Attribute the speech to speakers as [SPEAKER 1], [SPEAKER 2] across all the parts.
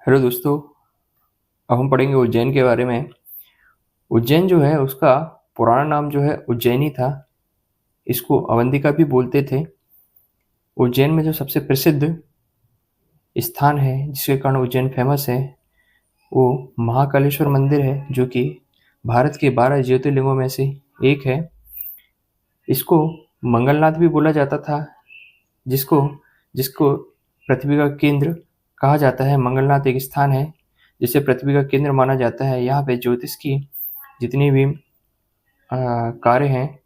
[SPEAKER 1] Hello दोस्तों। अब हम पढ़ेंगे उज्जैन के बारे में। उज्जैन जो है उसका पुराना नाम जो है उज्जैनी था। इसको अवंतिका भी बोलते थे। उज्जैन में जो सबसे प्रसिद्ध स्थान है जिसके कारण उज्जैन फेमस है वो महाकालेश्वर मंदिर है, जो कि भारत के 12 ज्योतिर्लिंगों में से एक है। इसको मंगलनाथ भी बोला जाता था, जिसको जिसको पृथ्वी का केंद्र कहा जाता है। मंगलनाथ एक स्थान है जिसे पृथ्वी का केंद्र माना जाता है। यहाँ पे ज्योतिष की जितनी भी कार्य हैं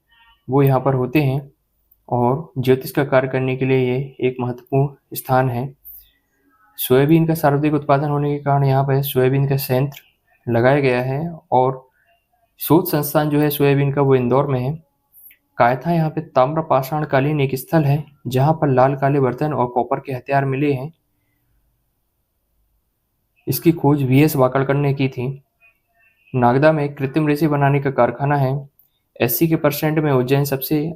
[SPEAKER 1] वो यहाँ पर होते हैं, और ज्योतिष का कार्य करने के लिए ये एक महत्वपूर्ण स्थान है। सोयाबीन का सर्वाधिक उत्पादन होने के कारण यहाँ पर सोयाबीन का संयंत्र लगाया गया है, और शोध संस्थान जो है सोयाबीन का वो इंदौर में है। कायथा यहाँ पे ताम्र पाषाण कालीन एक स्थल है जहाँ पर लाल काले बर्तन और कॉपर के हथियार मिले हैं। इसकी खोज वीएस वाकड़कर ने की थी। नागदा में कृत्रिम रेशे बनाने का कारखाना है। 80 के परसेंट में उज्जैन सबसे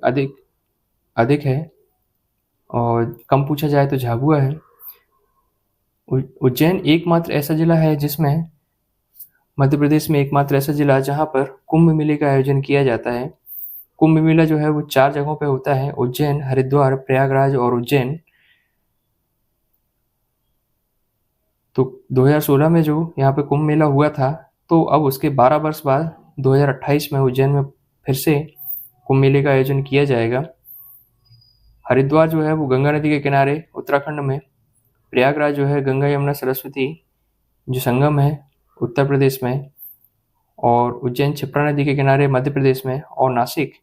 [SPEAKER 1] अधिक है, और कम पूछा जाए तो झाबुआ है। उज्जैन एकमात्र ऐसा जिला है जिसमें मध्य प्रदेश में एकमात्र ऐसा जिला जहाँ पर कुंभ मेले का आयोजन किया जाता है। कुंभ मेला जो है वो 4 जगहों पे होता है: उज्जैन, हरिद्वार, प्रयागराज और उज्जैन। तो 2016 में जो यहाँ पे कुंभ मेला हुआ था, तो अब उसके 12 वर्ष बाद 2028 में उज्जैन में फिर से कुंभ मेले का आयोजन किया जाएगा। हरिद्वार जो है वो गंगा नदी के किनारे उत्तराखंड में, प्रयागराज जो है गंगा यमुना सरस्वती जो संगम है उत्तर प्रदेश में, और उज्जैन क्षिप्रा नदी के किनारे मध्य प्रदेश में, और नासिक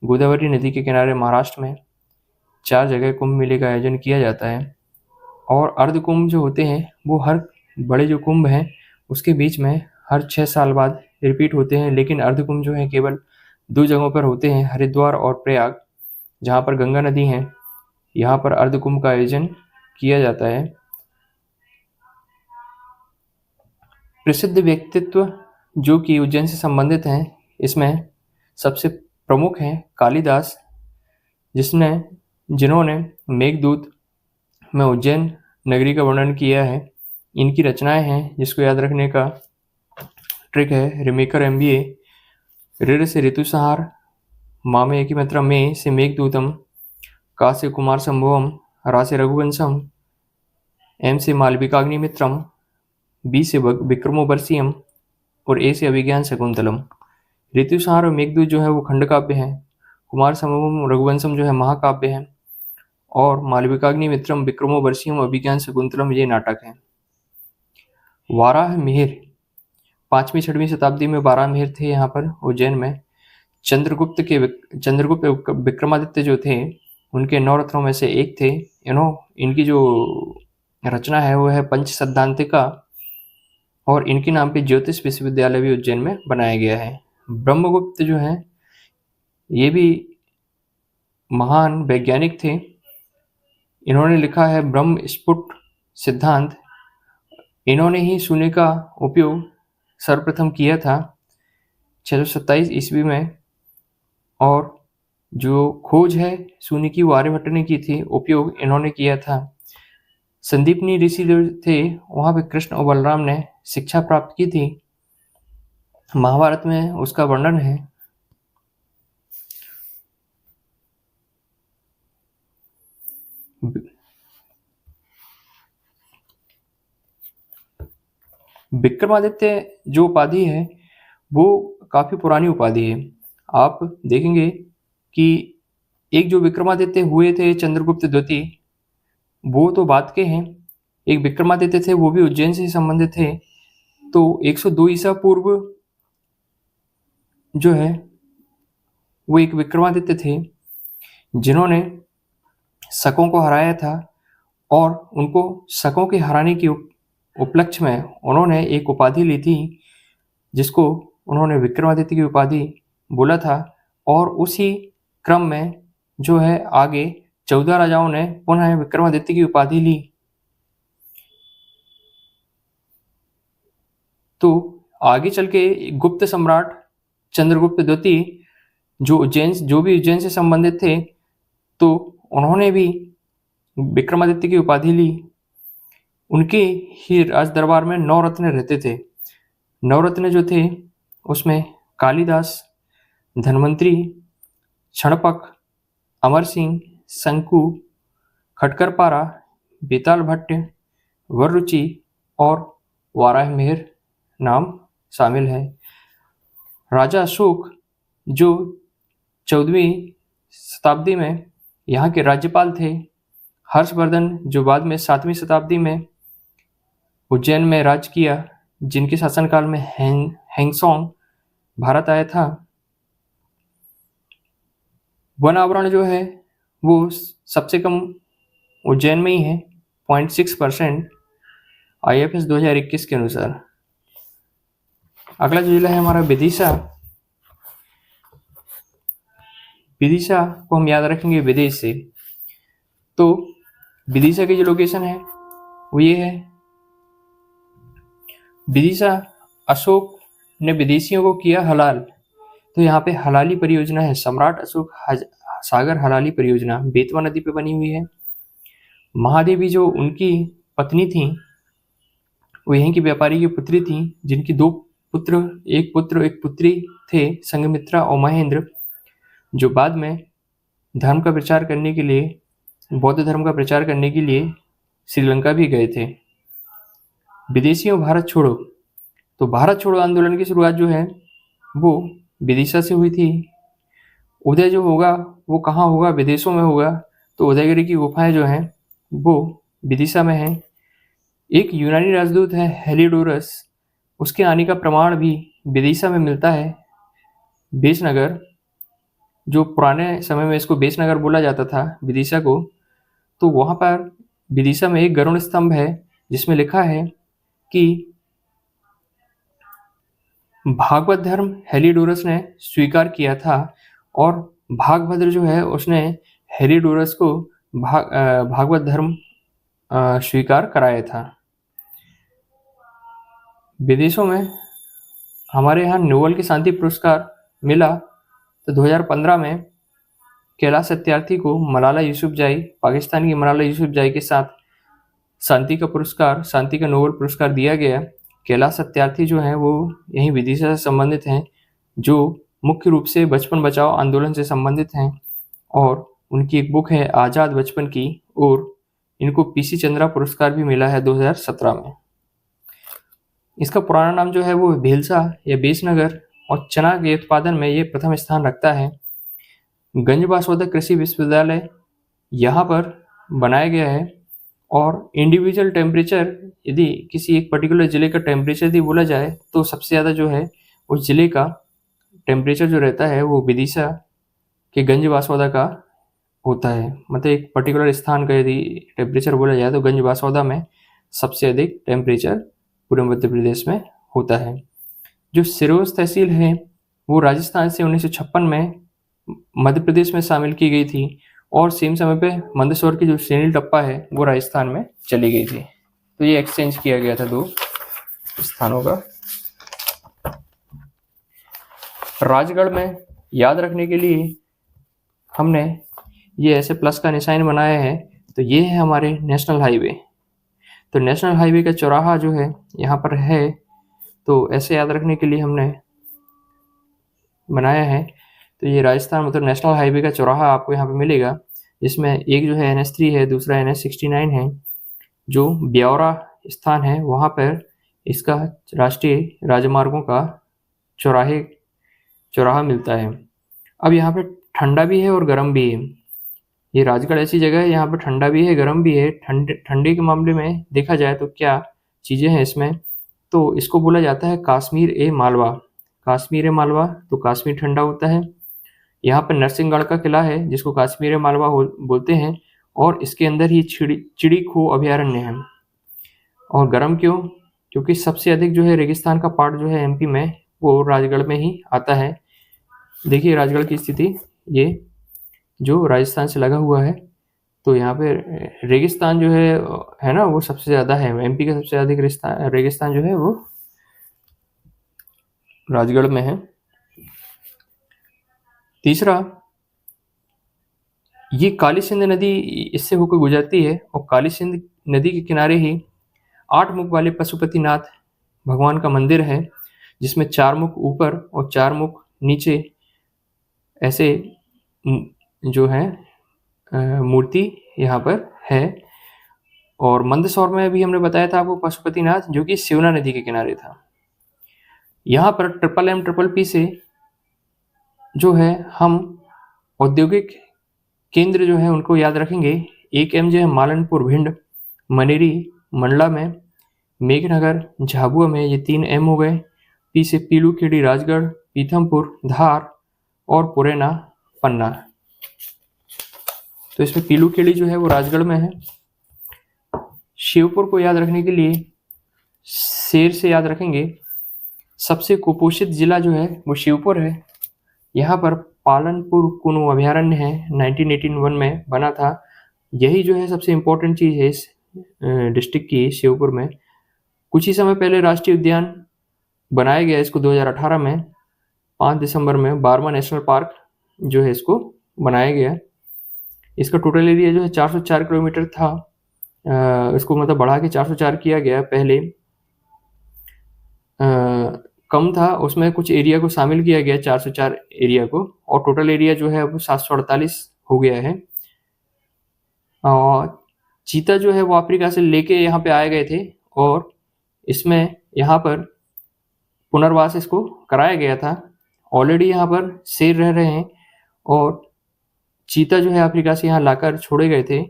[SPEAKER 1] गोदावरी नदी के किनारे महाराष्ट्र में। 4 जगह कुंभ मेले का आयोजन किया जाता है। और अर्ध कुंभ जो होते हैं वो हर बड़े जो कुंभ हैं उसके बीच में हर 6 साल बाद रिपीट होते हैं, लेकिन अर्ध कुंभ जो है केवल 2 जगहों पर होते हैं, हरिद्वार और प्रयाग, जहाँ पर गंगा नदी है। यहाँ पर अर्ध कुंभ का आयोजन किया जाता है। प्रसिद्ध व्यक्तित्व जो कि उज्जैन से संबंधित हैं, इसमें सबसे प्रमुख हैं कालिदास, जिन्होंने मेघदूत में उज्जैन नगरी का वर्णन किया है। इनकी रचनाएं हैं जिसको याद रखने का ट्रिक है: रिमेकर एमबीए, ऋर से ऋतुसंहार, मामे एकिमित्रम, में से मेघदूतम, का से कुमार संभवम, रा से रघुवंशम, एम से मालविकाग्निमित्रम, बी से विक्रमोर्वशीयम और ए से अभिज्ञान शकुंतलम। ऋतुसंहार और मेघदूत जो है वो खंड काव्य है, कुमार संभवम रघुवंशम जो है महाकाव्य है, और मालविकाग्निमित्रम, विक्रमोर्वशीयम, अभिज्ञान शकुंतलम ये नाटक है। वाराह मिहिर, 5वीं 6वीं शताब्दी में वाराह मिहिर थे यहाँ पर उज्जैन में। चंद्रगुप्त विक्रमादित्य जो थे उनके 9 रत्नों में से एक थे। इनकी जो रचना है वो है पंच सैद्धांतिका, और इनके नाम पे ज्योतिष विश्वविद्यालय भी उज्जैन में बनाया गया है। ब्रह्मगुप्त जो है ये भी महान वैज्ञानिक थे। इन्होंने लिखा है ब्रह्म स्फुट सिद्धांत। इन्होंने ही शून्य का उपयोग सर्वप्रथम किया था 627 ईस्वी में, और जो खोज है शून्य की वो आर्यभट्ट ने की थी, उपयोग इन्होंने किया था। संदीपनी ऋषि जो थे वहाँ पे कृष्ण और बलराम ने शिक्षा प्राप्त की थी। महाभारत में उसका वर्णन है। विक्रमादित्य जो उपाधि है वो काफी पुरानी उपाधि है। आप देखेंगे कि एक जो विक्रमादित्य हुए थे चंद्रगुप्त द्वितीय, वो तो बाद के हैं। एक विक्रमादित्य थे वो भी उज्जैन से संबंधित थे। तो 102 ईसा पूर्व जो है वो एक विक्रमादित्य थे जिन्होंने शकों को हराया था, और उनको शकों के हराने के उपलक्ष्य में उन्होंने एक उपाधि ली थी जिसको उन्होंने विक्रमादित्य की उपाधि बोला था। और उसी क्रम में जो है आगे 14 राजाओं ने पुनः विक्रमादित्य की उपाधि ली। तो आगे चल के गुप्त सम्राट चंद्रगुप्त द्वितीय जो भी उज्जैन से संबंधित थे, तो उन्होंने भी विक्रमादित्य की उपाधि ली। उनके ही राज दरबार में 9 रत्न रहते थे। 9 रत्न जो थे उसमें कालिदास, धन्वंतरी, क्षणपक, अमर सिंह, शंकु, खटकरपारा, बेताल भट्ट, वररुचि और वाराहमिहिर नाम शामिल है। राजा अशोक जो 14वीं शताब्दी में यहाँ के राज्यपाल थे, हर्षवर्धन जो बाद में 7वीं शताब्दी में उज्जैन में राज किया, जिनके शासनकाल में हैंगसोंग भारत आया था। वन आवरण जो है वो सबसे कम उज्जैन में ही है, 0.6% IFS 2021 के अनुसार। अगला जो जिला है हमारा विदिशा। विदिशा को हम याद रखेंगे विदेश से। तो विदिशा की जो लोकेशन है वो ये है। विदिशा, अशोक ने विदेशियों को किया हलाल, तो यहाँ पे हलाली परियोजना है, सम्राट अशोक सागर हलाली परियोजना, बेतवा नदी पे बनी हुई है। महादेवी जो उनकी पत्नी थी वो यहीं की व्यापारी की पुत्री थी, जिनकी 2 पुत्र, एक पुत्री थे, संघमित्रा और महेंद्र, जो बाद में धर्म का प्रचार करने के लिए, बौद्ध धर्म का प्रचार करने के लिए श्रीलंका भी गए थे। विदेशियों भारत छोड़ो, तो भारत छोड़ो आंदोलन की शुरुआत जो है वो विदिशा से हुई थी। उदय जो होगा वो कहाँ होगा? विदेशों में होगा। तो उदयगिरी की गुफाएं जो हैं वो विदिशा में हैं। एक यूनानी राजदूत है हेलिडोरस, उसके आने का प्रमाण भी विदिशा में मिलता है। बेसनगर, जो पुराने समय में इसको बेसनगर बोला जाता था विदिशा को, तो वहाँ पर विदिशा में एक गरुड़ स्तंभ है जिसमें लिखा है कि भागवत धर्म हेलिडोरस ने स्वीकार किया था, और भागभद्र जो है उसने हेलिडोरस को भागवत धर्म स्वीकार कराया था। विदेशों में हमारे यहाँ नोबेल की शांति पुरस्कार मिला, तो 2015 में कैलाश सत्यार्थी को मलाला यूसुफजई, पाकिस्तान की मलाला यूसुफजई के साथ शांति का नोबेल पुरस्कार दिया गया। कैलाश सत्यार्थी जो हैं वो यहीं विदिशा से संबंधित हैं, जो मुख्य रूप से बचपन बचाओ आंदोलन से संबंधित हैं, और उनकी एक बुक है आज़ाद बचपन की, और इनको PC चंद्रा पुरस्कार भी मिला है 2017 में। इसका पुराना नाम जो है वो भेलसा या बेसनगर, और चना के उत्पादन में ये प्रथम स्थान रखता है। गंजबासौदा कृषि विश्वविद्यालय यहाँ पर बनाया गया है, और इंडिविजुअल टेम्परेचर, यदि किसी एक पर्टिकुलर ज़िले का टेम्परेचर यदि बोला जाए तो सबसे ज़्यादा जो है उस ज़िले का टेम्परेचर जो रहता है वो विदिशा के गंजबासौदा का होता है। मतलब एक पर्टिकुलर स्थान का यदि टेम्परेचर बोला जाए तो गंजबासौदा में सबसे अधिक टेम्परेचर पूरे मध्य प्रदेश में होता है। जो सिरोज तहसील है वो राजस्थान से 1956 में मध्य प्रदेश में शामिल की गई थी, और सेम समय पे मंदसौर की जो सेनील टप्पा है वो राजस्थान में चली गई थी। तो ये एक्सचेंज किया गया था 2 स्थानों का। राजगढ़ में याद रखने के लिए हमने ये ऐसे प्लस का निशान बनाया है, तो ये है हमारे नेशनल हाईवे। तो नेशनल हाईवे का चौराहा जो है यहाँ पर है, तो ऐसे याद रखने के लिए हमने बनाया है। तो ये राजस्थान मतलब नेशनल हाईवे का चौराहा आपको यहाँ पे मिलेगा, जिसमें एक जो है NH3 है, दूसरा NH69 है। जो ब्यौरा स्थान है वहाँ पर इसका राष्ट्रीय राजमार्गों का चौराहा मिलता है। अब यहाँ पे ठंडा भी है और गर्म भी है। ये राजगढ़ ऐसी जगह है यहाँ पर ठंडा भी है गर्म भी है। ठंडे के मामले में देखा जाए तो क्या चीज़ें हैं इसमें, तो इसको बोला जाता है कश्मीर ए मालवा। कश्मीर ए मालवा, तो कश्मीर ठंडा होता है। यहाँ पर नरसिंहगढ़ का किला है जिसको कश्मीर ए मालवा बोलते हैं, और इसके अंदर ही चिड़ी खो अभयारण्य है। और गर्म क्यों? क्योंकि सबसे अधिक जो है रेगिस्तान का पार्ट जो है MP में वो राजगढ़ में ही आता है। देखिए राजगढ़ की स्थिति, ये जो राजस्थान से लगा हुआ है, तो यहाँ पे रेगिस्तान जो है ना वो सबसे ज़्यादा है। MP का सबसे अधिक रेगिस्तान जो है वो राजगढ़ में है। तीसरा, ये काली सिंध नदी इससे होकर गुजरती है, और काली सिंध नदी के किनारे ही 8 मुख वाले पशुपतिनाथ भगवान का मंदिर है, जिसमें 4 मुख ऊपर और 4 मुख नीचे ऐसे जो है मूर्ति यहाँ पर है। और मंदसौर में भी हमने बताया था आपको पशुपतिनाथ, जो कि शिवना नदी के किनारे था। यहाँ पर MMPP से जो है हम औद्योगिक केंद्र जो है उनको याद रखेंगे। 1 M जो है मालनपुर भिंड, मनेरी मंडला में, मेघनगर झाबुआ में, ये 3 M हो गए। P से पीलूखेड़ी राजगढ़, पीथमपुर धार और पुरैना पन्ना। तो इसमें पीलूखेड़ी जो है वो राजगढ़ में है। शिवपुर को याद रखने के लिए शेर से याद रखेंगे। सबसे कुपोषित जिला जो है वो शिवपुर है। यहाँ पर पालनपुर कुनु अभयारण्य है, 1981 में बना था। यही जो है सबसे इम्पोर्टेंट चीज़ है इस डिस्ट्रिक्ट की, शिवपुर में। कुछ ही समय पहले राष्ट्रीय उद्यान बनाया गया इसको 2018 में, 5 दिसंबर में बारवा नेशनल पार्क जो है इसको बनाया गया। इसका टोटल एरिया जो है 404 किलोमीटर था। इसको मतलब बढ़ा के 404 किया गया। पहले कम था, उसमें कुछ एरिया को शामिल किया गया 404 एरिया को, और टोटल एरिया जो है अब 748 हो गया है। और चीता जो है वो अफ्रीका से लेके यहाँ पे आए गए थे, और इसमें यहाँ पर पुनर्वास इसको कराया गया था। ऑलरेडी यहाँ पर शेर रह रहे हैं, और चीता जो है अफ्रीका से यहाँ लाकर छोड़े गए थे।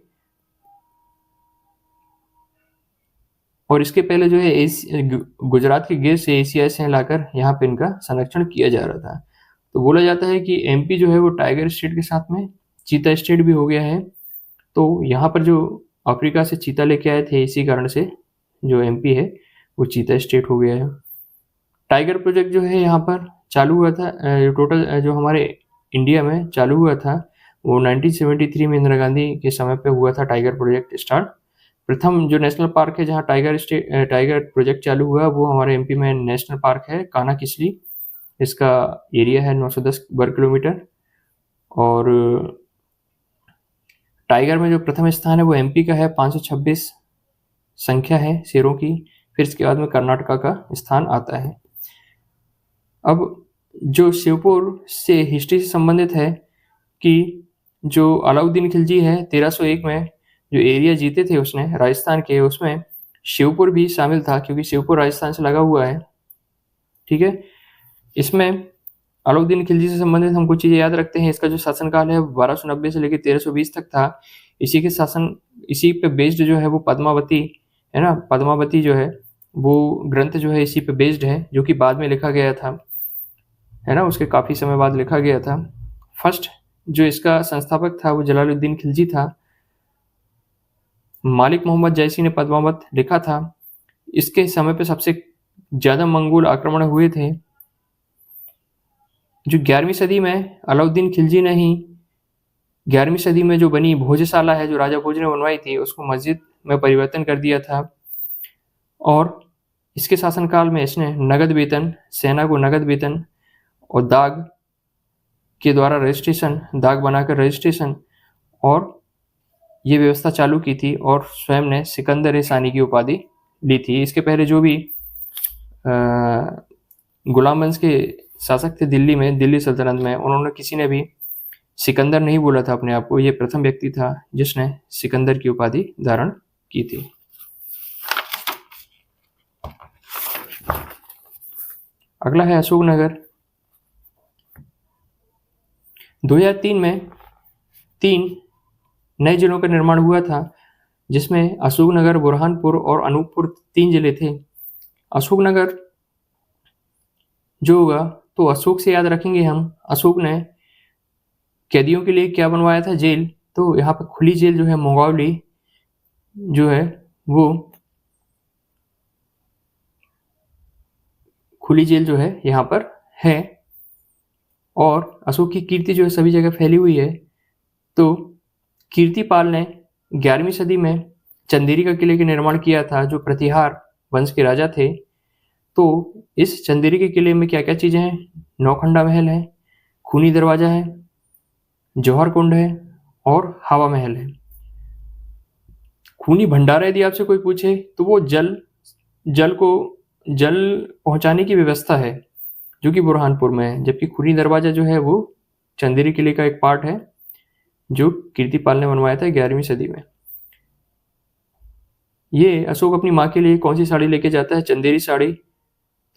[SPEAKER 1] और इसके पहले जो है गुजरात के गिर से एशिया से लाकर यहाँ पे इनका संरक्षण किया जा रहा था। तो बोला जाता है कि MP जो है वो टाइगर स्टेट के साथ में चीता स्टेट भी हो गया है। तो यहाँ पर जो अफ्रीका से चीता लेके आए थे, इसी कारण से जो MP है वो चीता स्टेट हो गया है। टाइगर प्रोजेक्ट जो है यहाँ पर चालू हुआ था, टोटल जो हमारे इंडिया में चालू हुआ था वो 1973 में इंदिरा गांधी के समय पे हुआ था टाइगर प्रोजेक्ट स्टार्ट। प्रथम जो नेशनल पार्क है जहाँ टाइगर प्रोजेक्ट चालू हुआ वो हमारे MP में नेशनल पार्क है कान्हा-किसली। इसका एरिया है 910 वर्ग किलोमीटर। और टाइगर में जो प्रथम स्थान है वो MP का है, 526 संख्या है शेरों की। फिर इसके बाद में कर्नाटका का स्थान आता है। अब जो शिवपुर से हिस्ट्री से संबंधित है कि जो अलाउद्दीन खिलजी है 1301 में जो एरिया जीते थे उसने राजस्थान के, उसमें शिवपुर भी शामिल था, क्योंकि शिवपुर राजस्थान से लगा हुआ है। ठीक है, इसमें अलाउद्दीन खिलजी से संबंधित हम कुछ चीज़ें याद रखते हैं। इसका जो शासनकाल है 1290 से लेकर 1320 तक था। इसी पे बेस्ड जो है वो पद्मावती है ना, पद्मावती जो है वो ग्रंथ जो है इसी पे बेस्ड है, जो कि बाद में लिखा गया था, है ना, उसके काफ़ी समय बाद लिखा गया था। फर्स्ट जो इसका संस्थापक था वो जलालुद्दीन खिलजी था। मालिक मोहम्मद जैसी ने पद्मावत लिखा था। इसके समय पे सबसे ज़्यादा मंगोल आक्रमण हुए थे। जो 11वीं सदी में अलाउद्दीन खिलजी ने ही 11वीं सदी में जो बनी भोजशाला है, जो राजा भोज ने बनवाई थी, उसको मस्जिद में परिवर्तन कर दिया था। और इसके शासनकाल में इसने नगद वेतन, सेना को नगद वेतन और दाग के द्वारा रजिस्ट्रेशन, दाग बनाकर रजिस्ट्रेशन और ये व्यवस्था चालू की थी, और स्वयं ने सिकंदर-ए-सानी की उपाधि ली थी। इसके पहले जो भी गुलाम वंश के शासक थे दिल्ली में, दिल्ली सल्तनत में, उन्होंने किसी ने भी सिकंदर नहीं बोला था अपने आप को। ये प्रथम व्यक्ति था जिसने सिकंदर की उपाधि धारण की थी। अगला है अशोकनगर। 2003 में 3 नए जिलों का निर्माण हुआ था, जिसमें अशोकनगर, बुरहानपुर और अनूपपुर 3 जिले थे। अशोकनगर जो होगा तो अशोक से याद रखेंगे हम। अशोक ने कैदियों के लिए क्या बनवाया था? जेल। तो यहाँ पर खुली जेल जो है मोगावली जो है वो खुली जेल जो है यहाँ पर है, और अशोक की कीर्ति जो है सभी जगह फैली हुई है। तो कीर्तिपाल ने 11वीं सदी में चंदेरी का किले का निर्माण किया था, जो प्रतिहार वंश के राजा थे। तो इस चंदेरी के किले में क्या क्या चीज़ें हैं? नौखंडा महल है, खूनी दरवाजा है, जौहर कुंड है और हवा महल है। खूनी भंडारा यदि आपसे कोई पूछे तो वो जल जल पहुंचाने की व्यवस्था है जो कि बुरहानपुर में है, जबकि खुरी दरवाजा जो है वो चंदेरी किले का एक पार्ट है जो कीर्तिपाल ने बनवाया था 11वीं सदी में। ये अशोक अपनी माँ के लिए कौन सी साड़ी लेके जाता है? चंदेरी साड़ी।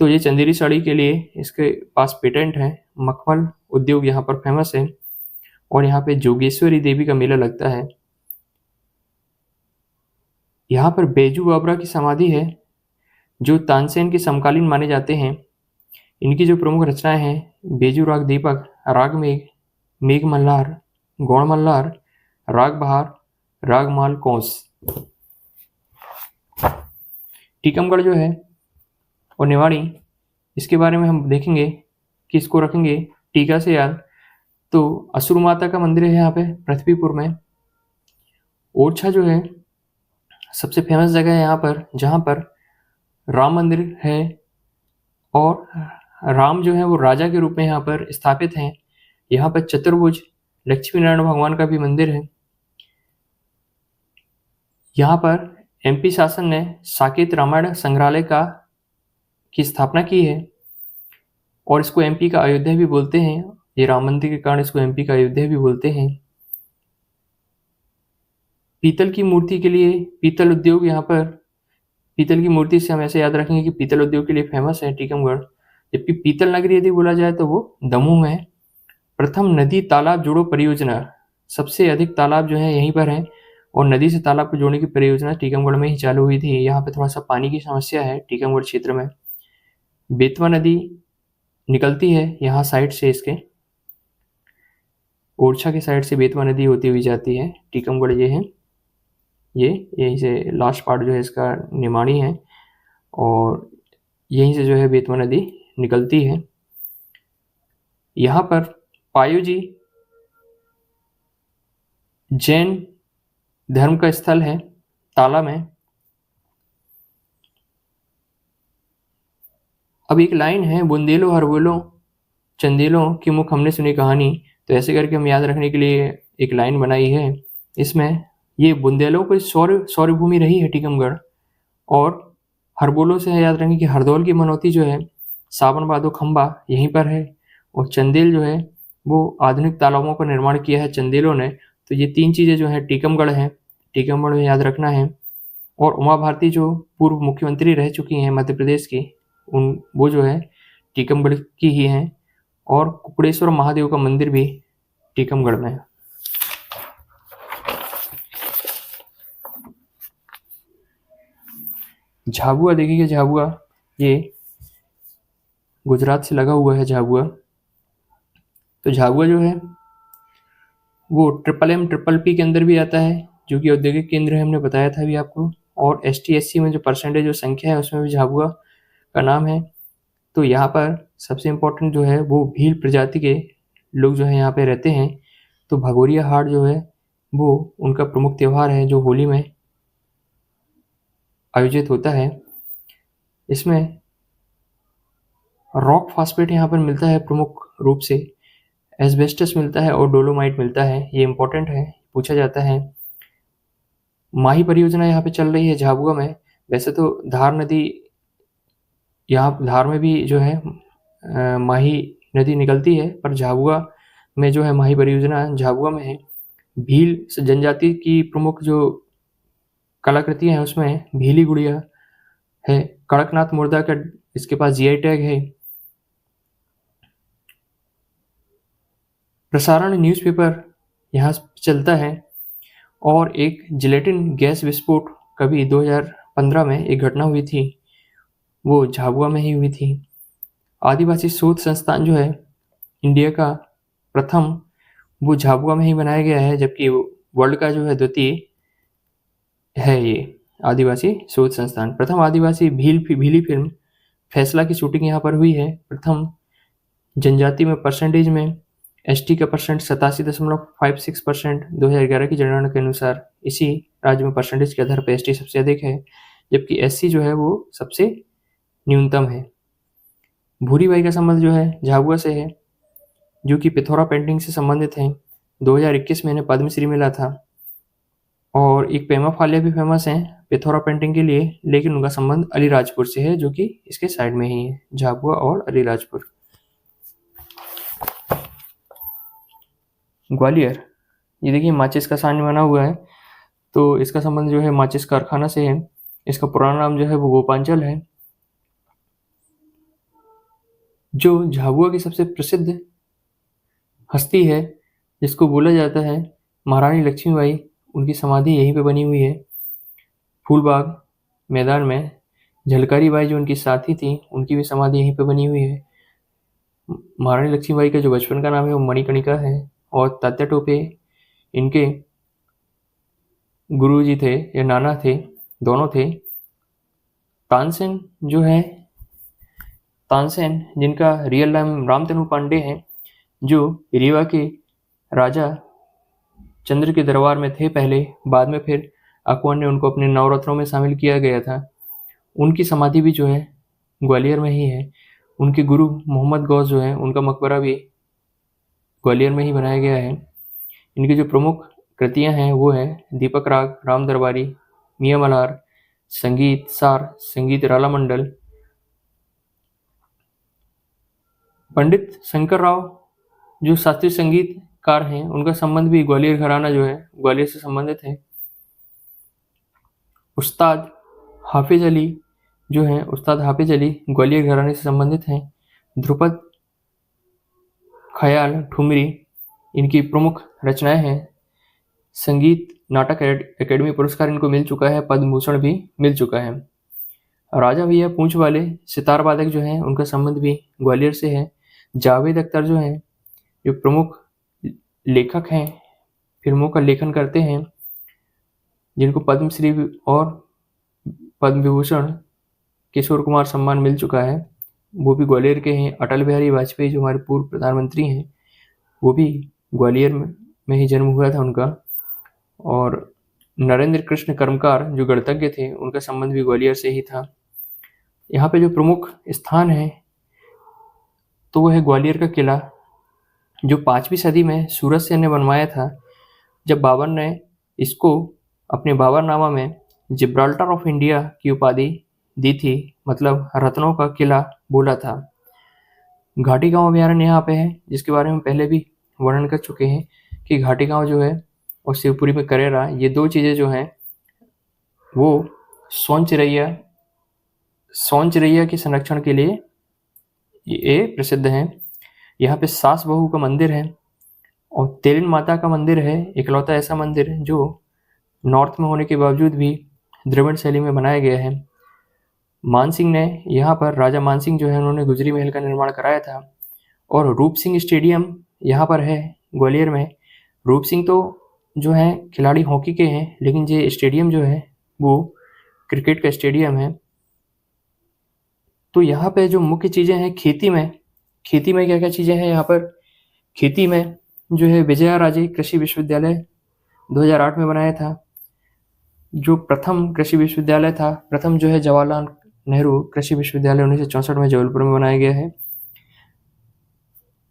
[SPEAKER 1] तो ये चंदेरी साड़ी के लिए इसके पास पेटेंट है। मखमल उद्योग यहाँ पर फेमस है और यहाँ पे जोगेश्वरी देवी का मेला लगता है। यहाँ पर बैजू बाबरा की समाधि है जो तानसेन के समकालीन माने जाते हैं। इनकी जो प्रमुख रचनाएं हैं बैजू राग दीपक, राग मेघ, मेघ मल्हार, गौड़ मल्हार, राग बहार, राग माल कौंस। टीकमगढ़ जो है और निवाड़ी, इसके बारे में हम देखेंगे कि इसको रखेंगे टीका से याद। तो असुर माता का मंदिर है यहाँ पे पृथ्वीपुर में। ओरछा जो है सबसे फेमस जगह है यहाँ पर, जहाँ पर राम मंदिर है और राम जो है वो राजा के रूप में यहाँ पर स्थापित हैं। यहाँ पर चतुर्भुज लक्ष्मी नारायण भगवान का भी मंदिर है। यहाँ पर एमपी शासन ने साकेत रामायण संग्रहालय की स्थापना की है और इसको एमपी का अयोध्या भी बोलते हैं। ये राम मंदिर के कारण इसको एमपी का अयोध्या भी बोलते हैं। पीतल की मूर्ति के लिए पीतल उद्योग, यहाँ पर पीतल की मूर्ति से हम ऐसे याद रखेंगे कि पीतल उद्योग के लिए फेमस है टीकमगढ़। जबकि पीतल नगरी यदि बोला जाए तो वो दमोह में है। प्रथम नदी तालाब जोड़ो परियोजना, सबसे अधिक तालाब जो है यहीं पर है और नदी से तालाब को जोड़ने की परियोजना टीकमगढ़ में ही चालू हुई थी। यहाँ पे थोड़ा सा पानी की समस्या है टीकमगढ़ क्षेत्र में। बेतवा नदी निकलती है यहाँ साइड से, इसके ओरछा के साइड से बेतवा नदी होती हुई जाती है। टीकमगढ़ ये है, ये यहीं से लास्ट पार्ट जो है इसका निमाड़ी है और यहीं से जो है बेतवा नदी निकलती है। यहाँ पर पायोजी जैन धर्म का स्थल है ताला में। अब एक लाइन है, बुंदेलो हरबोलो चंदेलों की मुख हमने सुनी कहानी। तो ऐसे करके हम याद रखने के लिए एक लाइन बनाई है। इसमें ये बुंदेलों को सौर्य भूमि रही है टीकमगढ़, और हरबोलो से याद रखें कि हरदौल की मनौती जो है सावन भादो खंबा यहीं पर है, और चंदेल जो है वो आधुनिक तालाबों का निर्माण किया है चंदेलों ने। तो ये तीन चीज़ें जो है टीकमगढ़ है, टीकमगढ़ में याद रखना है। और उमा भारती जो पूर्व मुख्यमंत्री रह चुकी हैं मध्य प्रदेश की, वो जो है टीकमगढ़ की ही हैं। और कुकड़ेश्वर महादेव का मंदिर भी टीकमगढ़ में है। झाबुआ देखिए, झाबुआ ये गुजरात से लगा हुआ है झाबुआ। तो झाबुआ जो है वो MMM PPP के अंदर भी आता है, जो कि औद्योगिक केंद्र है, हमने बताया था अभी आपको। और ST SC में जो परसेंटेज जो संख्या है उसमें भी झाबुआ का नाम है। तो यहाँ पर सबसे इम्पोर्टेंट जो है वो भील प्रजाति के लोग जो है यहाँ पे रहते हैं। तो भगोरिया हाट जो है वो उनका प्रमुख त्यौहार है जो होली में आयोजित होता है। इसमें रॉक फास्फेट यहाँ पर मिलता है प्रमुख रूप से, एस्बेस्टस मिलता है और डोलोमाइट मिलता है। ये इम्पोर्टेंट है, पूछा जाता है। माही परियोजना यहाँ पे चल रही है झाबुआ में। वैसे तो धार नदी, यहाँ धार में भी जो है माही नदी निकलती है, पर झाबुआ में जो है माही परियोजना झाबुआ में है। भील जनजाति की प्रमुख जो कलाकृतियाँ हैं उसमें भीली गुड़िया है, कड़कनाथ मुर्दा का इसके पास GI टैग है। प्रसारण न्यूज़पेपर यहाँ चलता है। और एक जिलेटिन गैस विस्फोट कभी 2015 में एक घटना हुई थी, वो झाबुआ में ही हुई थी। आदिवासी शोध संस्थान जो है इंडिया का प्रथम, वो झाबुआ में ही बनाया गया है, जबकि वर्ल्ड का जो है द्वितीय है ये आदिवासी शोध संस्थान। प्रथम आदिवासी भीली फिल्म फैसला की शूटिंग यहाँ पर हुई है। प्रथम जनजाति में परसेंटेज में ST का परसेंट 87.56%, 2011 की जनगणना के अनुसार इसी राज्य में परसेंटेज के आधार पर ST सबसे अधिक है, जबकि SC जो है वो सबसे न्यूनतम है। भूरीबाई का संबंध जो है झाबुआ से है, जो कि पिथौरा पेंटिंग से संबंधित है। 2021 में इन्हें पद्मश्री मिला था। और एक पेमा फालिया भी फेमस हैं पिथौरा पेंटिंग के लिए, लेकिन उनका संबंध अलीराजपुर से है, जो कि इसके साइड में ही है, झाबुआ और अलीराजपुर। ग्वालियर, ये देखिए माचिस का साइन बना हुआ है, तो इसका संबंध जो है माचिस कारखाना से है। इसका पुराना नाम जो है वो गोपांचल है। जो झाबुआ की सबसे प्रसिद्ध हस्ती है जिसको बोला जाता है महारानी लक्ष्मीबाई, उनकी समाधि यहीं पे बनी हुई है फूलबाग मैदान में। झलकारी बाई जो उनकी साथी थी, उनकी भी समाधि यहीं पे बनी हुई है। महारानी लक्ष्मीबाई का जो बचपन का नाम है वो मणिकर्णिका है, और तात्या टोपे इनके गुरुजी थे या नाना थे, दोनों थे। तानसेन जो है, तानसेन जिनका रियल नाम रामतनु पांडे है, जो रीवा के राजा चंद्र के दरबार में थे पहले, बाद में फिर अकबर ने उनको अपने नवरत्नों में शामिल किया गया था। उनकी समाधि भी जो है ग्वालियर में ही है। उनके गुरु मोहम्मद गौस जो है, उनका मकबरा भी ग्वालियर में ही बनाया गया है। इनकी जो प्रमुख कृतियां हैं वो है दीपक राग, राम दरबारी, मियां मल्हार, संगीत सार, संगीत राला मंडल। पंडित शंकर राव जो शास्त्रीय संगीतकार हैं, उनका संबंध भी ग्वालियर घराना जो है ग्वालियर से संबंधित है। उस्ताद हाफिज अली जो है, उस्ताद हाफिज अली ग्वालियर घराने से संबंधित हैं। ध्रुपद, ख्याल, ठुमरी इनकी प्रमुख रचनाएं हैं। संगीत नाटक एकेडमी पुरस्कार इनको मिल चुका है, पद्म भूषण भी मिल चुका है। राजा भैया पूंछ वाले सितार वादक जो हैं, उनका संबंध भी ग्वालियर से है। जावेद अख्तर जो हैं, जो प्रमुख लेखक हैं, फिल्मों का लेखन करते हैं, जिनको पद्मश्री और पद्म विभूषण, किशोर कुमार सम्मान मिल चुका है, वो भी ग्वालियर के हैं। अटल बिहारी वाजपेयी जो हमारे पूर्व प्रधानमंत्री हैं, वो भी ग्वालियर में ही जन्म हुआ था उनका। और नरेंद्र कृष्ण कर्मकार जो गणतज्ञ थे, उनका संबंध भी ग्वालियर से ही था। यहाँ पे जो प्रमुख स्थान है तो वो है ग्वालियर का किला, जो 5वीं सदी में सूरज सेन ने बनवाया था, जब बाबर ने इसको अपने बाबरनामा में जिब्राल्टर ऑफ इंडिया की उपाधि दी थी, मतलब रत्नों का किला बोला था। घाटी गांव अभ्यारण्य यहाँ पे है, जिसके बारे में पहले भी वर्णन कर चुके हैं कि घाटी गांव जो है और शिवपुरी में करेरा, ये दो चीज़ें जो हैं वो सोन चिरैया के संरक्षण के लिए ये प्रसिद्ध हैं। यहाँ पे सास बहू का मंदिर है और तेलिन माता का मंदिर है, इकलौता ऐसा मंदिर जो नॉर्थ में होने के बावजूद भी द्रविड़ शैली में बनाया गया है। मानसिंह ने यहाँ पर, राजा मानसिंह जो है, उन्होंने गुजरी महल का निर्माण कराया था। और रूप सिंह स्टेडियम यहाँ पर है ग्वालियर में। रूप सिंह तो जो है खिलाड़ी हॉकी के हैं, लेकिन ये स्टेडियम जो है वो क्रिकेट का स्टेडियम है। तो यहाँ पे जो मुख्य चीज़ें हैं खेती में क्या क्या चीज़ें हैं यहाँ पर? खेती में जो है विजया राजे कृषि विश्वविद्यालय 2008 में बनाया था, जो प्रथम कृषि विश्वविद्यालय था। प्रथम जो है जवाहरलाल नेहरू कृषि विश्वविद्यालय 1964 में जबलपुर में बनाया गया है।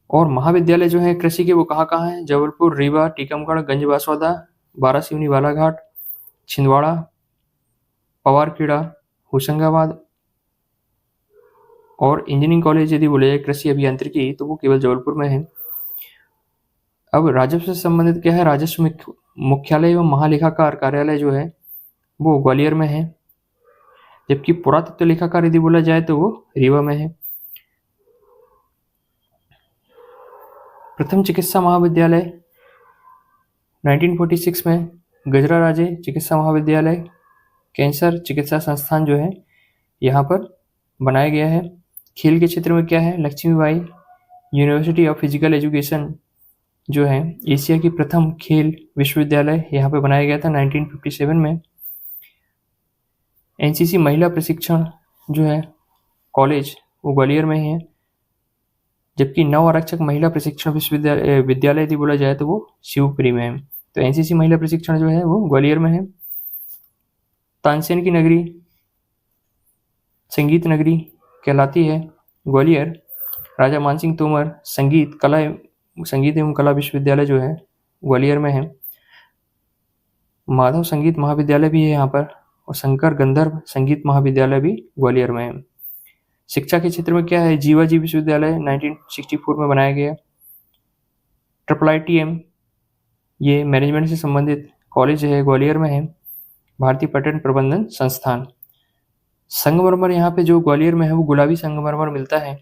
[SPEAKER 1] और महाविद्यालय जो है कृषि के वो कहाँ हैं? जबलपुर, रीवा, टीकमगढ़, गंज बांसवाड़ा, बारासिवनी, बालाघाट, छिंदवाड़ा, पवारखेड़ा, होशंगाबाद। और इंजीनियरिंग कॉलेज यदि बोले जाए कृषि अभियांत्रिकी, तो वो केवल जबलपुर में है। अब राजस्व से संबंधित क्या है? राजस्व मुख्यालय एवं महालेखाकार कार्यालय जो है वो ग्वालियर में है, जबकि पुरातत्व लेखाकार यदि बोला जाए तो वो रीवा में है। प्रथम चिकित्सा महाविद्यालय 1946 में गजरा राजे चिकित्सा महाविद्यालय, कैंसर चिकित्सा संस्थान जो है यहाँ पर बनाया गया है। खेल के क्षेत्र में क्या है? Lakshmibai University of Physical Education जो है एशिया की प्रथम खेल विश्वविद्यालय यहाँ पे बनाया गया था 1957 में। एनसीसी महिला प्रशिक्षण जो है कॉलेज वो ग्वालियर में है, जबकि नव आरक्षक महिला प्रशिक्षण विद्यालय यदि बोला जाए तो वो शिवपुरी में है। तो एनसीसी महिला प्रशिक्षण जो है वो ग्वालियर में है। तानसेन की नगरी, संगीत नगरी कहलाती है ग्वालियर। राजा मानसिंह तोमर संगीत एवं कला विश्वविद्यालय जो है ग्वालियर में है। माधव संगीत महाविद्यालय भी है यहाँ पर, और शंकर गंधर्व संगीत महाविद्यालय भी ग्वालियर में है। शिक्षा के क्षेत्र में क्या है, जीवाजी विश्वविद्यालय 1964 में बनाया गया। IIITM ये मैनेजमेंट से संबंधित कॉलेज है, ग्वालियर में है। भारतीय पर्यटन प्रबंधन संस्थान। संगमरमर यहाँ पे जो ग्वालियर में है वो गुलाबी संगमरमर मिलता है,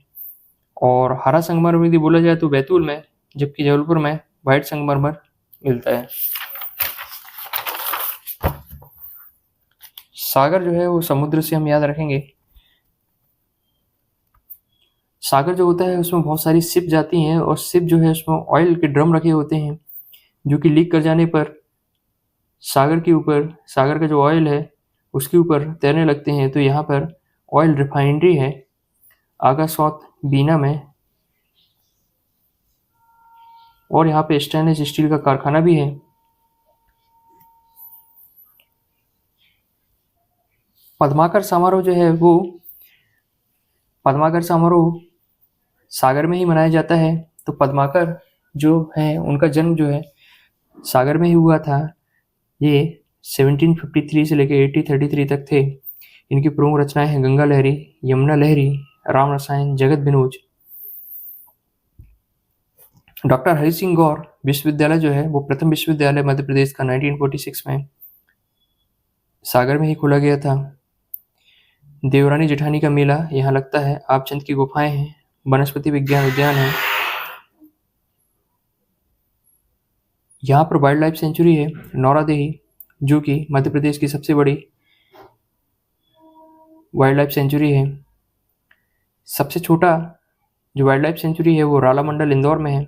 [SPEAKER 1] और हरा संगमरमर यदि बोला जाए तो बैतूल में, जबकि जबलपुर में व्हाइट संगमरमर मिलता है। सागर जो है वो समुद्र से हम याद रखेंगे। सागर जो होता है उसमें बहुत सारी शिप जाती हैं, और शिप जो है उसमें ऑयल के ड्रम रखे होते हैं, जो कि लीक कर जाने पर सागर के ऊपर, सागर का जो ऑयल है उसके ऊपर तैरने लगते हैं। तो यहाँ पर ऑयल रिफाइनरी है आगा साउथ बीना में, और यहाँ पे स्टेनलेस स्टील का कारखाना भी है। पद्माकर समारोह जो है वो, पद्माकर समारोह सागर में ही मनाया जाता है। तो पद्माकर जो है उनका जन्म जो है सागर में ही हुआ था। ये 1753 से लेकर 1833 तक थे। इनकी प्रमुख रचनाएं हैं गंगा लहरी, यमुना लहरी, राम रसायन, जगत बिनोज। डॉक्टर हरि सिंह गौर विश्वविद्यालय जो है वो प्रथम विश्वविद्यालय मध्य प्रदेश का 1946 में सागर में ही खोला गया था। देवरानी जेठानी का मेला यहाँ लगता है। आपचंद की गुफाएं हैं, वनस्पति विज्ञान उद्यान है। यहाँ पर वाइल्ड लाइफ सेंचुरी है नौरादेही, जो कि मध्य प्रदेश की सबसे बड़ी वाइल्ड लाइफ सेंचुरी है। सबसे छोटा जो वाइल्ड लाइफ सेंचुरी है वो राला मंडल इंदौर में है।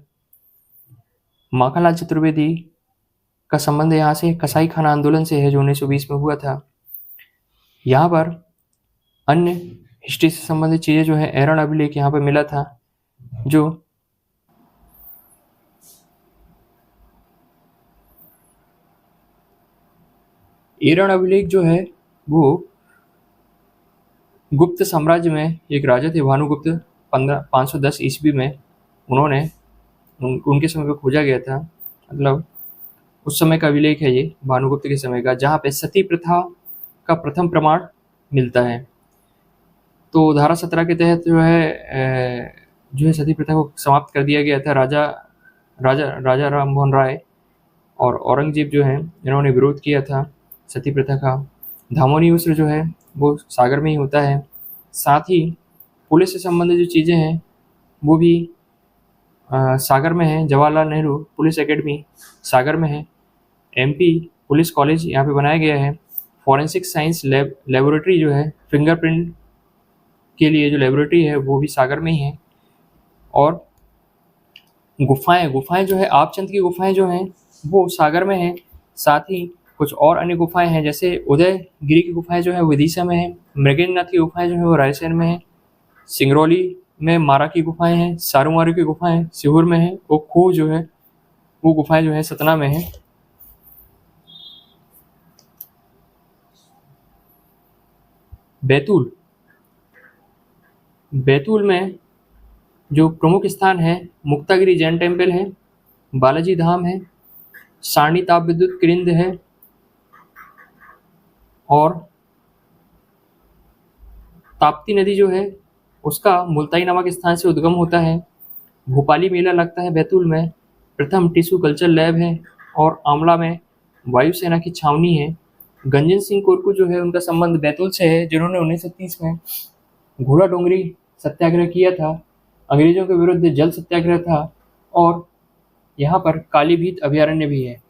[SPEAKER 1] माखनलाल चतुर्वेदी का संबंध यहाँ से कसाई खाना आंदोलन से है, जो 1920 में हुआ था। यहाँ पर अन्य हिस्ट्री से संबंधित चीज़ें जो है, एरन अभिलेख यहाँ पर मिला था, जो एरन अभिलेख जो है वो गुप्त साम्राज्य में एक राजा थे भानुगुप्त, 510 ईस्वी में उन्होंने उनके समय पे खोजा गया था। मतलब उस समय का अभिलेख है ये, भानुगुप्त के समय का, जहाँ पे सती प्रथा का प्रथम प्रमाण मिलता है। तो धारा 17 के तहत जो है सती प्रथा को समाप्त कर दिया गया था। राजा राम मोहन राय और औरंगजेब जो है इन्होंने विरोध किया था सती प्रथा का। धामोनी उस्र जो है वो सागर में ही होता है। साथ ही पुलिस से संबंधित जो चीज़ें हैं वो भी सागर में है। जवाहरलाल नेहरू पुलिस एकेडमी सागर में है। MP पुलिस कॉलेज यहाँ पे बनाया गया है। फॉरेंसिक साइंस लेबोरेटरी जो है, फिंगरप्रिंट के लिए जो लेबोरेटरी है वो भी सागर में ही है। और गुफाएं जो है, आपचंद की गुफाएं जो हैं वो सागर में हैं। साथ ही कुछ और अन्य गुफाएं हैं, जैसे उदयगिरी की गुफाएं जो है विदिशा में है। मृगेंद्रनाथ की गुफाएं जो है वो रायसेन में है। सिंगरौली में मारा की गुफाएं हैं। सारूमारू की गुफाएं सीहोर में है। और खो जो है वो गुफाएं जो है सतना में है। बैतूल में जो प्रमुख स्थान है, मुक्तागिरी जैन टेम्पल है, बालाजी धाम है, सारणी ताप विद्युत केंद्र है, और ताप्ती नदी जो है उसका मुल्ताई नामक स्थान से उद्गम होता है। भोपाली मेला लगता है बैतूल में। प्रथम टिश्यू कल्चर लैब है, और आमला में वायुसेना की छावनी है। गंजन सिंह कोरकू जो है उनका संबंध बैतूल से है, जिन्होंने 1930 में घोड़ा डोंगरी सत्याग्रह किया था। अंग्रेजों के विरुद्ध जल सत्याग्रह था। और यहाँ पर कालीभीत अभयारण्य भी है।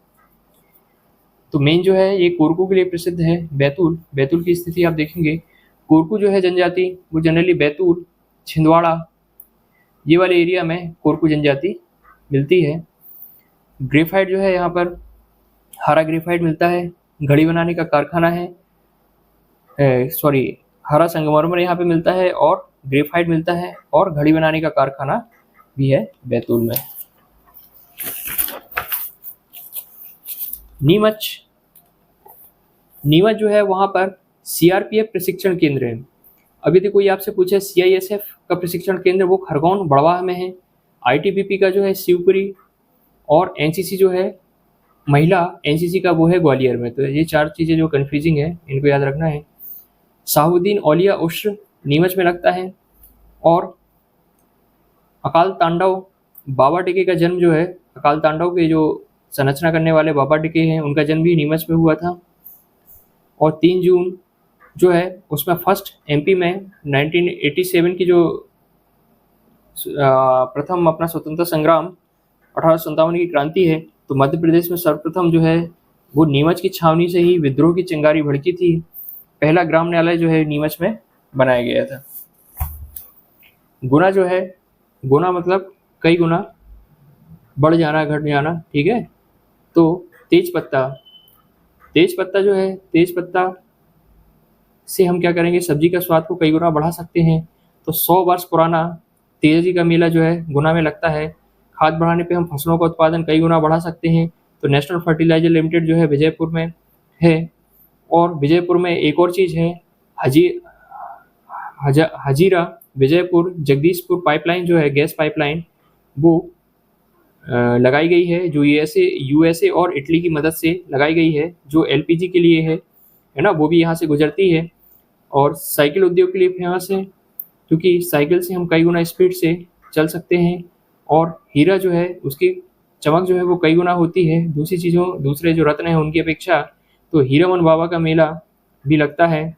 [SPEAKER 1] तो मेन जो है ये कोरकू के लिए प्रसिद्ध है बैतूल की स्थिति आप देखेंगे। कोरकू जो है जनजाति वो जनरली बैतूल, छिंदवाड़ा ये वाले एरिया में कोरकू जनजाति मिलती है। ग्रेफाइट जो है यहाँ पर हरा ग्रेफाइट मिलता है। घड़ी बनाने का कारखाना है, हरा संगमरमर यहाँ पे मिलता है, और ग्रेफाइट मिलता है, और घड़ी बनाने का कारखाना भी है बैतूल में। नीमच जो है वहाँ पर CRPF प्रशिक्षण केंद्र है। अब यदि कोई आपसे पूछे CISF का प्रशिक्षण केंद्र, वो खरगोन बड़वाह में है। ITBP का जो है शिवपुरी, और NCC जो है महिला एनसीसी का वो है ग्वालियर में। तो ये 4 चीज़ें जो कन्फ्यूजिंग है इनको याद रखना है। शाहुद्दीन औलिया उस्र नीमच में लगता है। और अकाल तांडव बाबा टिके का जन्म जो है, अकाल तांडव के जो संरचना करने वाले बाबा टिके हैं उनका जन्म भी नीमच में हुआ था। और 3 जून जो है उसमें फर्स्ट एमपी में 1987 की जो प्रथम अपना स्वतंत्रता संग्राम 1857 की क्रांति है, तो मध्य प्रदेश में सर्वप्रथम जो है वो नीमच की छावनी से ही विद्रोह की चिंगारी भड़की थी। पहला ग्राम न्यायालय जो है नीमच में बनाया गया था। गुना जो है, गुना मतलब कई गुना, बढ़ जाना, घट जाना, ठीक है। तो तेज पत्ता, तेज पत्ता जो है, तेज पत्ता से हम क्या करेंगे, सब्जी का स्वाद को कई गुना बढ़ा सकते हैं। तो 100 वर्ष पुराना तेजी का मेला जो है गुना में लगता है। खाद बढ़ाने पे हम फसलों का उत्पादन कई गुना बढ़ा सकते हैं। तो नेशनल फर्टिलाइजर लिमिटेड जो है विजयपुर में है। और विजयपुर में एक और चीज़ है, हजीरा विजयपुर जगदीशपुर पाइपलाइन जो है, गैस पाइपलाइन, वो लगाई गई है, जो यूएसए और इटली की मदद से लगाई गई है, जो एलपीजी के लिए है ना, वो भी यहाँ से गुजरती है। और साइकिल उद्योग के लिए फेमस है, क्योंकि साइकिल से हम कई गुना स्पीड से चल सकते हैं। और हीरा जो है उसकी चमक जो है वो कई गुना होती है दूसरे जो रत्न हैं उनकी अपेक्षा। तो हीरामन बाबा का मेला भी लगता है।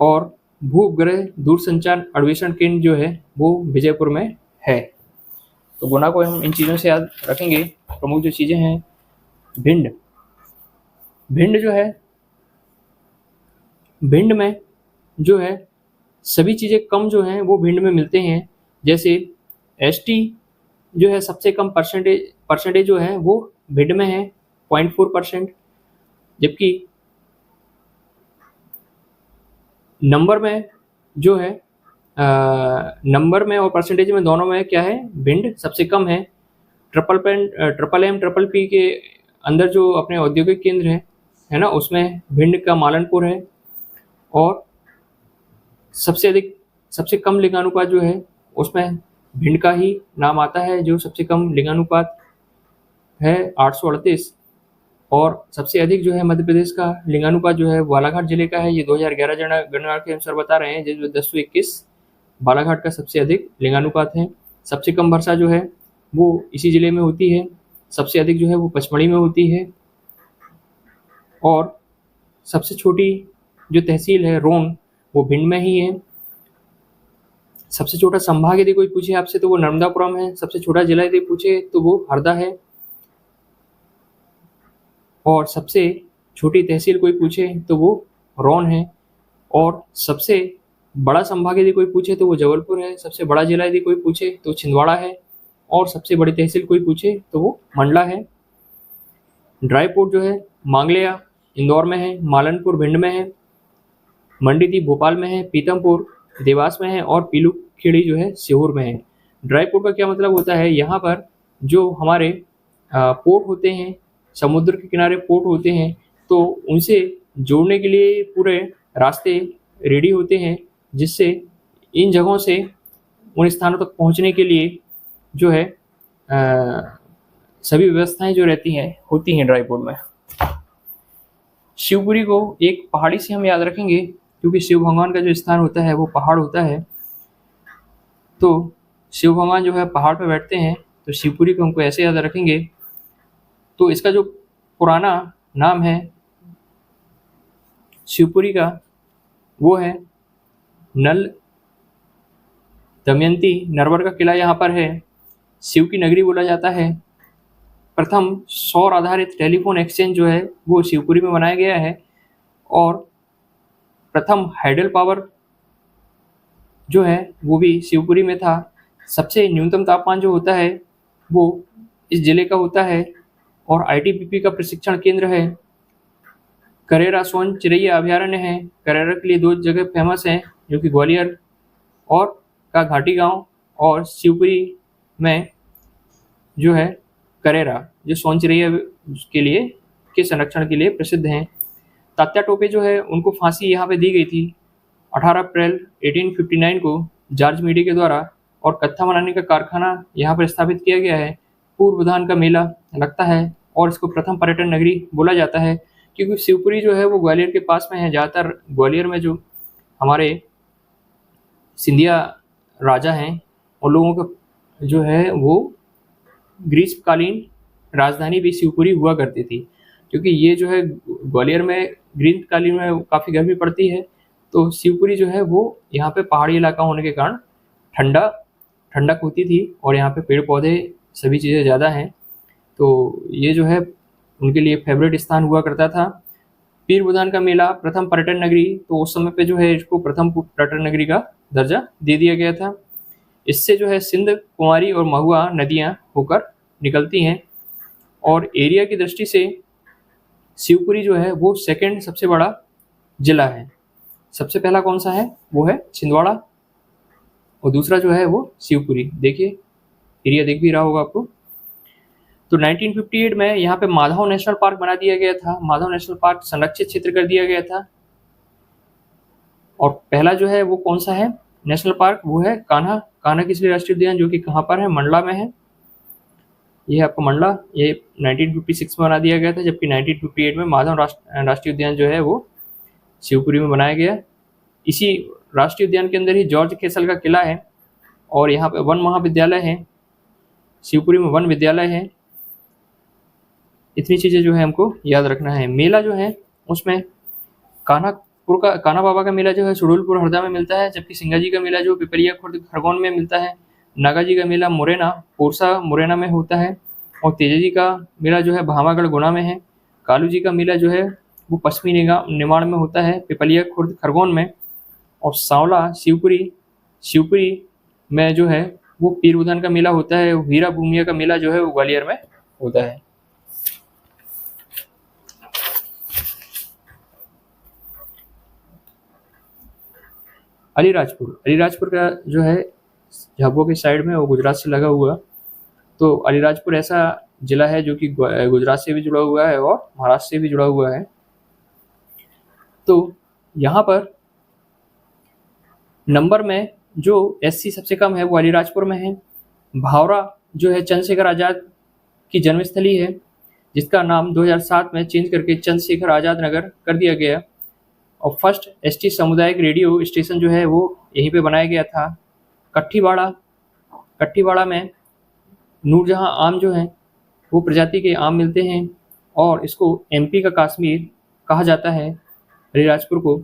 [SPEAKER 1] और भूग्रह दूरसंचार अन्वेषण केंद्र जो है वो विजयपुर में है। तो गुना को हम इन चीज़ों से याद रखेंगे। प्रमुख जो चीज़ें हैं, भिंड, भिंड जो है, भिंड में जो है सभी चीज़ें कम जो हैं वो भिंड में मिलते हैं। जैसे एसटी जो है सबसे कम परसेंटेज जो है वो भिंड में है 0.4%। जबकि नंबर में जो है नंबर में और परसेंटेज में दोनों में क्या है, भिंड सबसे कम है। ट्रिपल एम ट्रिपल पी के अंदर जो अपने औद्योगिक केंद्र है ना, उसमें भिंड का मालनपुर है। और सबसे कम लिंगानुपात जो है उसमें भिंड का ही नाम आता है, जो सबसे कम लिंगानुपात है 838। और सबसे अधिक जो है मध्य प्रदेश का लिंगानुपात जो है बालाघाट जिले का है। ये 2011 जनगणना के अनुसार बता रहे हैं, जो 1021 बालाघाट का सबसे अधिक लिंगानुपात है। सबसे कम वर्षा जो है वो इसी जिले में होती है। सबसे अधिक जो है वो पचमढ़ी में होती है। और सबसे छोटी जो तहसील है रोन, वो भिंड में ही है। सबसे छोटा संभाग यदि कोई पूछे आपसे तो वो नर्मदापुरम है। सबसे छोटा जिला यदि पूछे तो वो हरदा है। और सबसे छोटी तहसील कोई पूछे तो वो रोन है। और सबसे बड़ा संभाग यदि कोई पूछे तो वो जबलपुर है। सबसे बड़ा जिला यदि कोई पूछे तो छिंदवाड़ा है। और सबसे बड़ी तहसील कोई पूछे तो वो मंडला है। ड्राई पोर्ट जो है मांगलिया इंदौर में है, मालनपुर भिंड में है, मंडीदीप भोपाल में है, पीतमपुर देवास में है और पीलूखेड़ी जो है सीहोर में है। ड्राई पोर्ट का क्या मतलब होता है, यहाँ पर जो हमारे पोर्ट होते हैं, समुद्र के किनारे पोर्ट होते हैं, तो उनसे जोड़ने के लिए पूरे रास्ते रेडी होते हैं, जिससे इन जगहों से उन स्थानों तक पहुँचने के लिए जो है सभी व्यवस्थाएं जो रहती हैं होती हैं ड्राई पोर्ट में। शिवपुरी को एक पहाड़ी से हम याद रखेंगे, क्योंकि शिव भगवान का जो स्थान होता है वो पहाड़ होता है। तो शिव भगवान जो है पहाड़ पर बैठते हैं, तो शिवपुरी को हमको ऐसे याद रखेंगे। तो इसका जो पुराना नाम है शिवपुरी का, वो है नल दमयंती नरवर का किला यहाँ पर है। शिव की नगरी बोला जाता है। प्रथम सौर आधारित टेलीफोन एक्सचेंज जो है वो शिवपुरी में बनाया गया है। और प्रथम हाइडल पावर जो है वो भी शिवपुरी में था। सबसे न्यूनतम तापमान जो होता है वो इस जिले का होता है। और आईटीबीपी का प्रशिक्षण केंद्र है। करेरा सोन चिरैया अभयारण्य है। करेरा के लिए 2 जगह फेमस हैं, जो कि ग्वालियर और का घाटी गांव, और शिवपुरी में जो है करेरा, जो सोन चिरैया के लिए के संरक्षण के लिए प्रसिद्ध हैं। तात्या टोपे जो है उनको फांसी यहाँ पे दी गई थी 18 अप्रैल 1859 को जॉर्ज मीडी के द्वारा। और कत्था बनाने का कारखाना यहाँ पर स्थापित किया गया है। पूर्व धान का मेला लगता है और इसको प्रथम पर्यटन नगरी बोला जाता है, क्योंकि शिवपुरी जो है वो ग्वालियर के पास में है। ज़्यादातर ग्वालियर में जो हमारे सिंधिया राजा हैं उन लोगों का जो है वो ग्रीष्मकालीन राजधानी भी शिवपुरी हुआ करती थी, क्योंकि ये जो है ग्वालियर में ग्रीष्मकालीन में काफ़ी गर्मी पड़ती है, तो शिवपुरी जो है वो यहाँ पे पहाड़ी इलाका होने के कारण ठंडक होती थी और यहाँ पे पेड़ पौधे सभी चीज़ें ज़्यादा हैं, तो ये जो है उनके लिए फेवरेट स्थान हुआ करता था। पीर बुदान का मेला प्रथम पर्यटन नगरी, तो उस समय पे जो है इसको प्रथम पर्यटन नगरी का दर्जा दे दिया गया था। इससे जो है सिंध, कुमारी और महुआ नदियाँ होकर निकलती हैं और एरिया की दृष्टि से शिवपुरी जो है वो सेकंड सबसे बड़ा जिला है। सबसे पहला कौन सा है, वो है छिंदवाड़ा और दूसरा जो है वो शिवपुरी। देखिए एरिया दिख भी रहा होगा आपको। तो 1958 में यहाँ पे माधव नेशनल पार्क बना दिया गया था। माधव नेशनल पार्क संरक्षित क्षेत्र कर दिया गया था और पहला जो है वो कौन सा है नेशनल पार्क, वो है कान्हा किसली राष्ट्रीय उद्यान, जो कि कहाँ पर है, मंडला में है। ये है आपका मंडला, ये 1956 में बना दिया गया था, जबकि 1958 में माधव राष्ट्रीय उद्यान जो है वो शिवपुरी में बनाया गया। इसी राष्ट्रीय उद्यान के अंदर ही जॉर्ज खेसल का किला है और यहाँ पे वन महाविद्यालय है, शिवपुरी में वन विद्यालय है। इतनी चीज़ें जो है हमको याद रखना है। मेला जो है उसमें कान्हा बाबा का मेला जो है सुडोलपुर हरदा में मिलता है, जबकि सिंगा जी का मेला जो पिपरिया खुर्द खरगोन में मिलता है। नागा जी का मेला मुरैना पोरसा मुरैना में होता है और तेजा जी का मेला जो है भामागढ़ गुना में है। कालू जी का मेला जो है वो पश्चिमी निमाड़ में होता है, पिपलिया खुर्द खरगोन में। और सांवला शिवपुरी में जो है वो पीर बुदान का मेला होता है। वीरा भूमिया का मेला जो है वो ग्वालियर में होता है। अलीराजपुर का जो है झाबुआ की साइड में, वो गुजरात से लगा हुआ, तो अलीराजपुर ऐसा जिला है जो कि गुजरात से भी जुड़ा हुआ है और महाराष्ट्र से भी जुड़ा हुआ है। तो यहाँ पर नंबर में जो एससी सबसे कम है वो अलीराजपुर में है। भावरा जो है चंद्रशेखर आज़ाद की जन्मस्थली है, जिसका नाम 2007 में चेंज करके चंद्रशेखर आज़ाद नगर कर दिया गया। और फर्स्ट एसटी सामुदायिक रेडियो स्टेशन जो है वो यहीं पे बनाया गया था। कट्ठीवाड़ा में नूरजहां आम जो है वो प्रजाति के आम मिलते हैं और इसको एमपी का कश्मीर कहा जाता है अलीराजपुर को।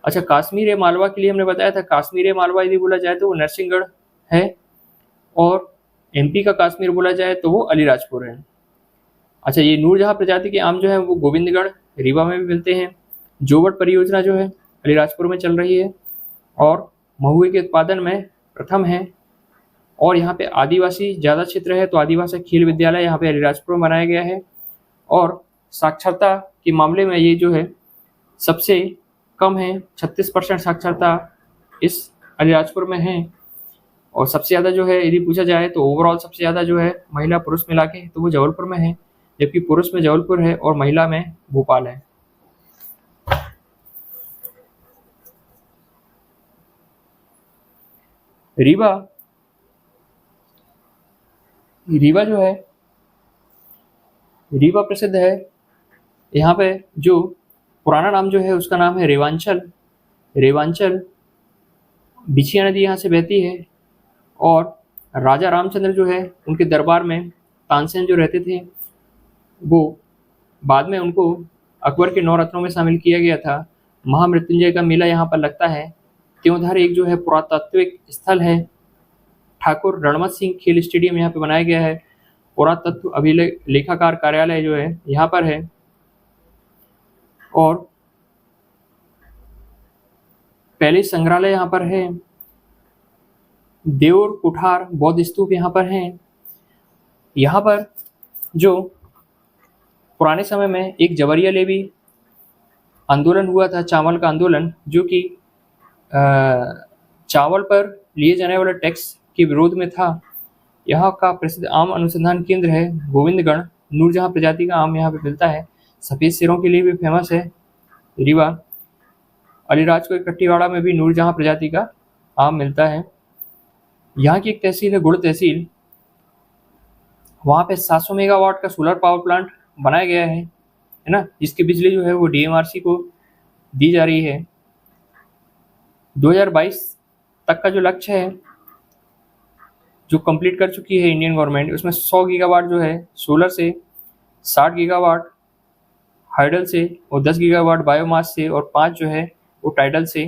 [SPEAKER 1] अच्छा, कश्मीर मालवा के लिए हमने बताया था, कश्मीर मालवा यदि बोला जाए तो वो नरसिंहगढ़ है और एमपी का कश्मीर बोला जाए तो वो अलीराजपुर है। अच्छा, ये नूरजहां प्रजाति के आम जो है वो गोविंदगढ़ रीवा में भी मिलते हैं। जोवट परियोजना जो है अलीराजपुर में चल रही है और महुए के उत्पादन में प्रथम है। और यहाँ पे आदिवासी ज़्यादा क्षेत्र है, तो आदिवासी खेल विद्यालय यहाँ पे अलीराजपुर में बनाया गया है। और साक्षरता के मामले में ये जो है सबसे कम है, 36% साक्षरता इस अलीराजपुर में है। और सबसे ज़्यादा जो है यदि पूछा जाए तो ओवरऑल सबसे ज़्यादा जो है महिला पुरुष मिला के तो वो जबलपुर में है, जबकि पुरुष में जबलपुर है और महिला में भोपाल है। रीवा जो है रीवा प्रसिद्ध है। यहाँ पे जो पुराना नाम जो है उसका नाम है रेवांचल। बिछिया नदी यहाँ से बहती है और राजा रामचंद्र जो है उनके दरबार में तानसेन जो रहते थे वो बाद में उनको अकबर के 9 रत्नों में शामिल किया गया था। महामृत्युंजय का मेला यहाँ पर लगता है। त्योंधर एक जो है पुरातात्विक स्थल है। ठाकुर रणमत सिंह खेल स्टेडियम यहाँ पे बनाया गया है। पुरातत्व अभिलेखाकार कार्यालय जो है यहाँ पर है। और पैलेस संग्रहालय यहाँ पर है। देउर कुठार बौद्ध स्तूप यहाँ पर हैं। यहाँ पर जो पुराने समय में एक जबरिया लेवी आंदोलन हुआ था, चावल का आंदोलन, जो कि चावल पर लिए जाने वाले टैक्स के विरोध में था। यहाँ का प्रसिद्ध आम अनुसंधान केंद्र है गोविंदगढ़। नूरजहां प्रजाति का आम यहाँ पे मिलता है। सफ़ेद सिरों के लिए भी फेमस है रीवा। अलीराजपुर कट्टीवाड़ा में भी नूरजहां प्रजाति का आम मिलता है। यहाँ की एक तहसील है गुड़ तहसील वहाँ पे 700 मेगावाट का सोलर पावर प्लांट बनाया गया है ना, जिसकी बिजली जो है वो DMRC को दी जा रही है। 2022 तक का जो लक्ष्य है जो कंप्लीट कर चुकी है इंडियन गवर्नमेंट, उसमें 100 गीगावाट जो है सोलर से, 60 गीगावाट हाइडल से और 10 गीगावाट बायोमास से और 5 जो है वो टाइडल से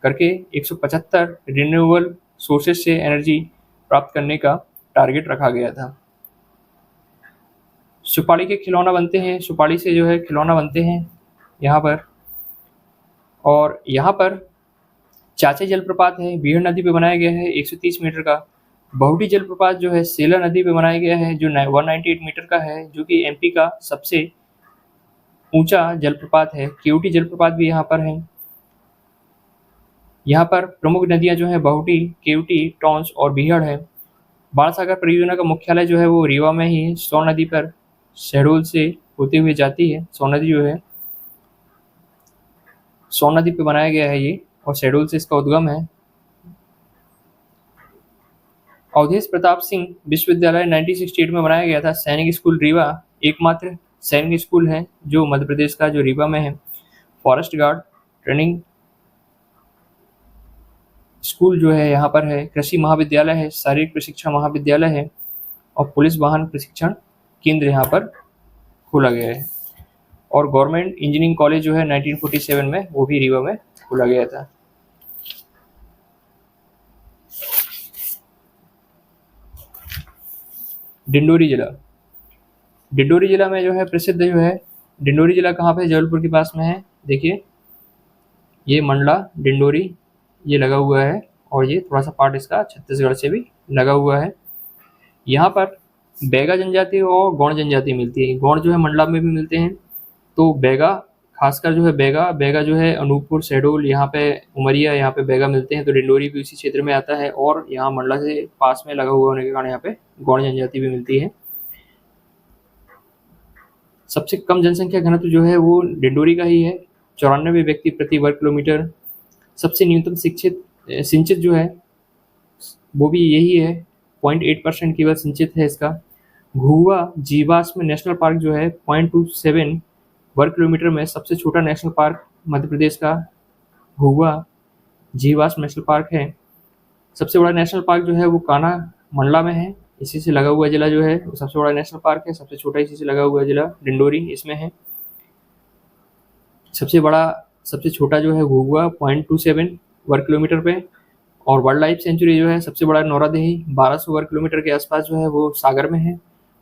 [SPEAKER 1] करके 175 रिन्यूएबल सोर्सेज से एनर्जी प्राप्त करने का टारगेट रखा गया था। सुपारी के खिलौना बनते हैं, सुपारी से जो है खिलौना बनते हैं यहाँ पर। और यहाँ पर चाचे जलप्रपात है, बीहड़ नदी पे बनाया गया है 130 मीटर का। बहुटी जलप्रपात जो है सेला नदी पे बनाया गया है जो 198 मीटर का है, जो कि MP का सबसे ऊंचा जलप्रपात है। केवटी जलप्रपात भी यहाँ पर है। यहाँ पर प्रमुख नदियाँ जो है बहुटी, केवटी, टॉन्स और बीहड़ है। बाण सागर परियोजना का मुख्यालय जो है वो रीवा में ही है। सोन नदी पर शहडोल से होते हुए जाती है। सोन नदी जो है सोन नदी पे बनाया गया है ये, और शहडोल से इसका उद्गम है। अवधेश प्रताप सिंह विश्वविद्यालय 1968 में बनाया गया था। सैनिक स्कूल रीवा एकमात्र सैनिक स्कूल है जो मध्य प्रदेश का, जो रीवा में है। फॉरेस्ट गार्ड ट्रेनिंग स्कूल जो है यहाँ पर है। कृषि महाविद्यालय है, शारीरिक प्रशिक्षण महाविद्यालय है और पुलिस वाहन प्रशिक्षण केंद्र यहाँ पर खोला गया है। और गवर्नमेंट इंजीनियरिंग कॉलेज जो है 1947 में वो भी रीवा में खोला गया था। डिंडोरी जिला, डिंडोरी जिला में जो है प्रसिद्ध जो है, डिंडोरी जिला कहाँ पे, जबलपुर के पास में है। देखिए ये मंडला डिंडोरी ये लगा हुआ है, और ये थोड़ा सा पार्ट इसका छत्तीसगढ़ से भी लगा हुआ है। यहाँ पर बैगा जनजाति और गौड़ जनजाति मिलती है। गौड़ जो है मंडला में भी मिलते हैं, तो बैगा खासकर जो है बैगा जो है अनूपपुर, शहडोल, यहाँ पे उमरिया, यहाँ पे बैगा मिलते हैं। तो डिंडोरी भी उसी क्षेत्र में आता है, और यहाँ मंडला से पास में लगा हुआ होने के कारण यहाँ पे गौड़ जनजाति भी मिलती है। सबसे कम जनसंख्या घनत्व जो है वो डिंडोरी का ही है, 94 व्यक्ति प्रति वर्ग किलोमीटर। सबसे न्यूनतम सिंचित जो है वो भी यही है, 0.8% केवल सिंचित है इसका। घुआ जीवाश्म नेशनल पार्क जो है 0.27 वर्ग किलोमीटर में सबसे छोटा नेशनल पार्क मध्य प्रदेश का घुआ जीवाश्म नेशनल पार्क है। सबसे बड़ा नेशनल पार्क जो है वो कान्हा मंडला में है, इसी से लगा हुआ जिला जो है वो सबसे बड़ा नेशनल पार्क है। सबसे छोटा इसी से लगा हुआ जिला डिंडोरी इसमें है। सबसे छोटा जो है घुआ 0.27 वर्ग किलोमीटर पे। और वाइल्ड लाइफ सेंचुरी जो है सबसे बड़ा नौरादेही 1200 वर्ग किलोमीटर के आसपास जो है वो सागर में है।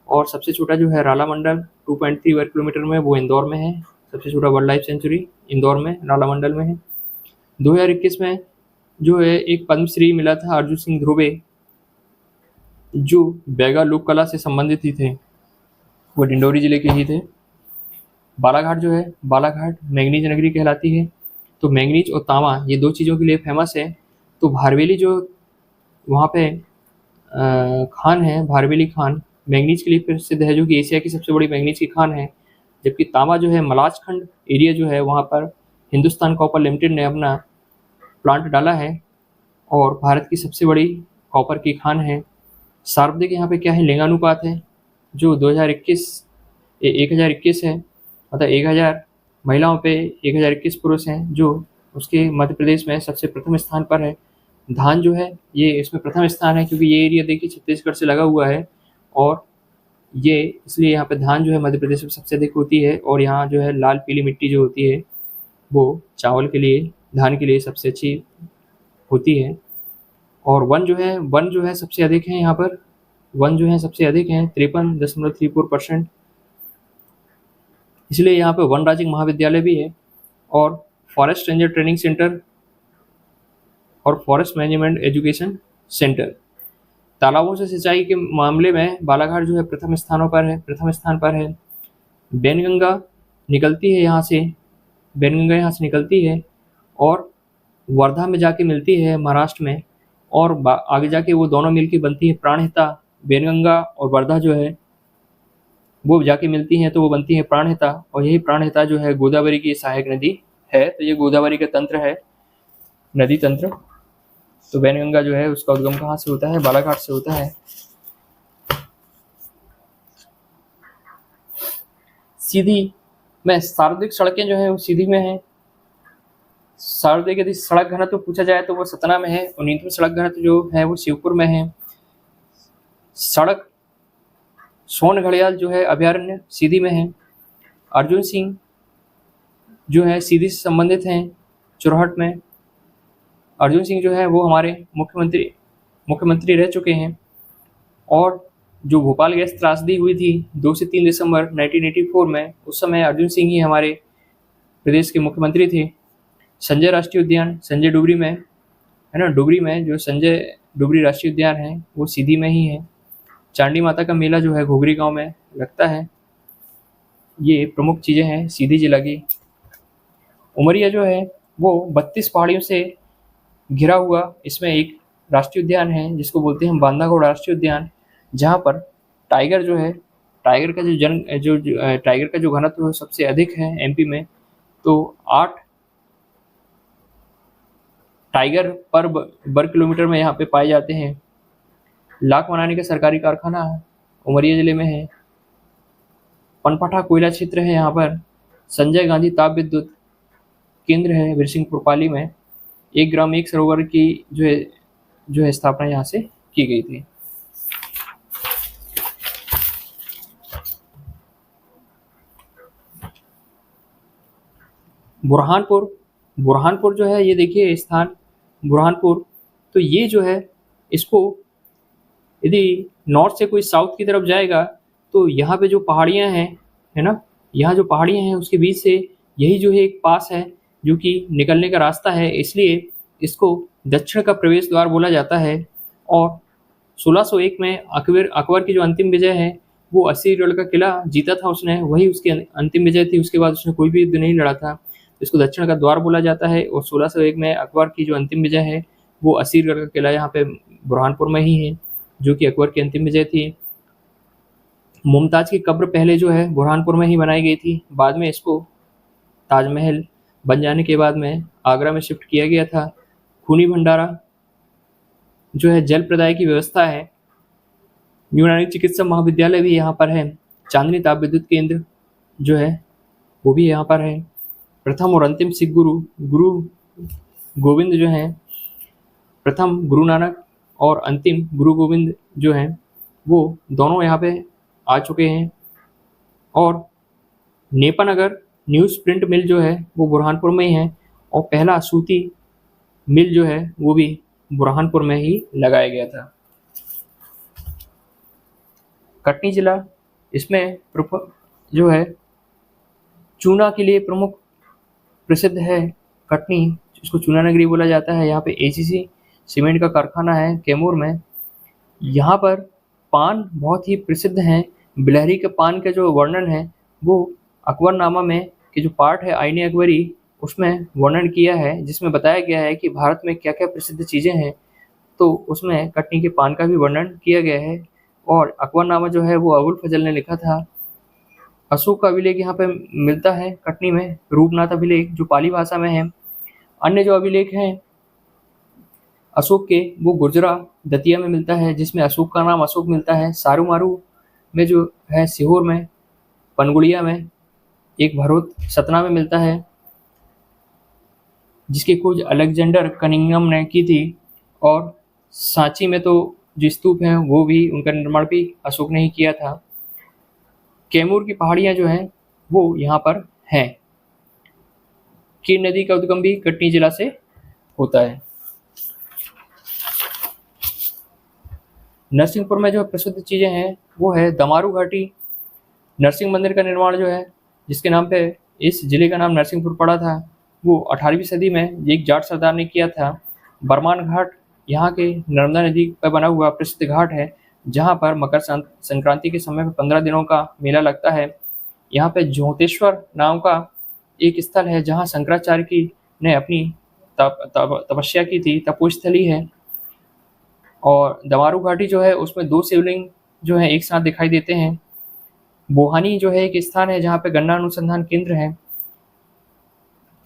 [SPEAKER 1] और सबसे छोटा जो है राला मंडल 2.3 वर्ग किलोमीटर में, वो इंदौर में है। सबसे छोटा वाइल्ड लाइफ सेंचुरी इंदौर में राला मंडल में है। 2021 में जो है एक पद्मश्री मिला था अर्जुन सिंह ध्रुवे, जो बैगा लोक कला से संबंधित ही थे, वो डिंडोरी जिले के ही थे। बालाघाट जो है, बालाघाट मैंगनीज नगरी कहलाती है। तो मैंगनीज और तांबा ये दो चीज़ों के लिए फेमस है। तो भारवेली जो वहाँ पे खान है, भारवेली खान मैंगनीज के लिए प्रसिद्ध है, जो कि एशिया की सबसे बड़ी मैंगनीज की खान है। जबकि तांबा जो है मलाजखंड एरिया जो है वहाँ पर हिंदुस्तान कॉपर लिमिटेड ने अपना प्लांट डाला है, और भारत की सबसे बड़ी कॉपर की खान है। सर्वाधिक यहाँ पे क्या है, लिंगानुपात है, जो 1021 है, मतलब 1000 महिलाओं पे 1021 पुरुष हैं, जो उसके मध्य प्रदेश में सबसे प्रथम स्थान पर है। धान जो है ये इसमें प्रथम स्थान है, क्योंकि ये एरिया देखिए छत्तीसगढ़ से लगा हुआ है, और ये इसलिए यहाँ पे धान जो है मध्य प्रदेश में सबसे अधिक होती है। और यहाँ जो है लाल पीली मिट्टी जो होती है वो चावल के लिए, धान के लिए सबसे अच्छी होती है। और वन जो है सबसे अधिक है यहाँ पर, वन जो है सबसे अधिक हैं 53.34%। इसलिए यहाँ पे वन राज्य महाविद्यालय भी है, और फॉरेस्ट रेंजर ट्रेनिंग सेंटर और फॉरेस्ट मैनेजमेंट एजुकेशन सेंटर। तालाबों से सिंचाई के मामले में बालाघाट जो है प्रथम स्थान पर है। बैनगंगा निकलती है यहाँ से, बैनगंगा यहाँ से निकलती है और वर्धा में जाके मिलती है महाराष्ट्र में, और आगे जाके वो दोनों मिलके बनती है प्राणहिता। बैनगंगा और वर्धा जो है वो जाके मिलती हैं तो वो बनती है प्राणहिता, और यही प्राणहिता जो है गोदावरी की सहायक नदी है। तो ये गोदावरी का तंत्र है, नदी तंत्र। तो बैनगंगा जो है उसका उद्गम कहाँ से होता है, बालाघाट से होता है। सीधी में सार्वजनिक सड़कें जो है वो सीधी में है। सार्वजनिक यदि सड़क घनत्व पूछा जाए तो वो सतना में है, और न्यूनतम सड़क घनत्व जो है वो शिवपुर में है। सड़क सोन घड़ियाल जो है अभयारण्य सीधी में है। अर्जुन सिंह जो है सीधी से संबंधित हैं चुरहट में। अर्जुन सिंह जो है वो हमारे मुख्यमंत्री रह चुके हैं। और जो भोपाल गैस त्रासदी हुई थी 2 से 3 दिसंबर 1984 में, उस समय अर्जुन सिंह ही हमारे प्रदेश के मुख्यमंत्री थे। संजय राष्ट्रीय उद्यान संजय डुगरी में है ना, डुगरी में जो संजय डुगरी राष्ट्रीय उद्यान है वो सीधी में ही है। चांडी माता का मेला जो है घुघरी गांव में लगता है। ये प्रमुख चीज़ें हैं सीधी जिला की। उमरिया जो है वो 32 पहाड़ियों से घिरा हुआ इसमें एक राष्ट्रीय उद्यान है जिसको बोलते हैं बांधागौड़ राष्ट्रीय उद्यान, जहाँ पर टाइगर जो है, टाइगर का टाइगर का जो घनत्व सबसे अधिक है एमपी में। तो 8 टाइगर पर वर्ग किलोमीटर में यहाँ पे पाए जाते हैं। लाख बनाने का सरकारी कारखाना उमरिया जिले में है। पनपटा कोयला क्षेत्र है यहाँ पर। संजय गांधी ताप विद्युत केंद्र है बिरसिंहपुर पाली में। 1 ग्राम 1 सरोवर की जो है स्थापना यहाँ से की गई थी। बुरहानपुर जो है ये देखिए स्थान बुरहानपुर, तो ये जो है इसको यदि नॉर्थ से कोई साउथ की तरफ जाएगा तो यहाँ पे जो पहाड़ियाँ हैं है ना, यहाँ जो पहाड़ियाँ हैं उसके बीच से यही जो है एक पास है जो कि निकलने का रास्ता है, इसलिए इसको दक्षिण का प्रवेश द्वार बोला जाता है। और 1601 में अकबर की जो अंतिम विजय है वो अस्सीगढ़ का किला जीता था उसने, वही उसकी अंतिम विजय थी। उसके बाद उसने कोई भी युद्ध नहीं लड़ा था, इसको दक्षिण का द्वार बोला जाता है। और 1601 में अकबर की जो अंतिम विजय है वो अस्सीगढ़ का किला यहाँ पे बुरहानपुर में ही है, जो कि अकबर की अंतिम विजय थी। मुमताज़ की कब्र पहले जो है बुरहानपुर में ही बनाई गई थी, बाद में इसको ताजमहल बन जाने के बाद में आगरा में शिफ्ट किया गया था। खूनी भंडारा जो है जल प्रदाय की व्यवस्था है। यूनानी चिकित्सा महाविद्यालय भी यहाँ पर है। चांदनी ताप विद्युत केंद्र जो है वो भी यहाँ पर है। प्रथम और अंतिम सिख गुरु गोविंद जो हैं, प्रथम गुरु नानक और अंतिम गुरु गोविंद जो हैं वो दोनों यहाँ पे आ चुके हैं। और नेपानगर न्यूज़ प्रिंट मिल जो है वो बुरहानपुर में ही है, और पहला सूती मिल जो है वो भी बुरहानपुर में ही लगाया गया था। कटनी जिला इसमें जो है चूना के लिए प्रसिद्ध है। कटनी जिसको चूना नगरी बोला जाता है, यहाँ पे एसीसी सीमेंट का कारखाना है कैमूर में। यहाँ पर पान बहुत ही प्रसिद्ध हैं। बिलहरी के पान का जो वर्णन है वो अकबरनामा में कि जो पार्ट है आईने अकबरी उसमें वर्णन किया है, जिसमें बताया गया है कि भारत में क्या क्या प्रसिद्ध चीज़ें हैं, तो उसमें कटनी के पान का भी वर्णन किया गया है। और अकबरनामा जो है वो अबुल फजल ने लिखा था। अशोक का अभिलेख यहाँ पे मिलता है कटनी में, रूपनाथ अभिलेख जो पाली भाषा में है। अन्य जो अभिलेख हैं अशोक के वो गुर्जरा दतिया में मिलता है, जिसमें अशोक का नाम अशोक मिलता है। सारू मारू में जो है सीहोर में, पनगुड़िया में, एक भरोत सतना में मिलता है जिसकी खोज अलेक्जेंडर कनिंगम ने की थी। और सांची में तो जो स्तूप हैं वो भी उनका निर्माण भी अशोक ने ही किया था। कैमूर की पहाड़ियाँ जो हैं वो यहाँ पर हैं। कीर नदी का उद्गम भी कटनी जिला से होता है। नरसिंहपुर में जो प्रसिद्ध चीज़ें हैं वो है दमारू घाटी। नरसिंह मंदिर का निर्माण जो है जिसके नाम पे इस जिले का नाम नरसिंहपुर पड़ा था वो 18वीं सदी में एक जाट सरदार ने किया था। बरमान घाट यहाँ के नर्मदा नदी पर बना हुआ प्रसिद्ध घाट है, जहाँ पर मकर संक्रांति के समय पर 15 दिनों का मेला लगता है। यहाँ पे ज्योतेश्वर नाम का एक स्थल है जहाँ शंकराचार्य की ने अपनी तपस्या की थी, तपोस्थली है। और दमारू घाटी जो है उसमें 2 शिवलिंग जो है एक साथ दिखाई देते हैं। बोहानी जो है एक स्थान है जहाँ पे गन्ना अनुसंधान केंद्र है।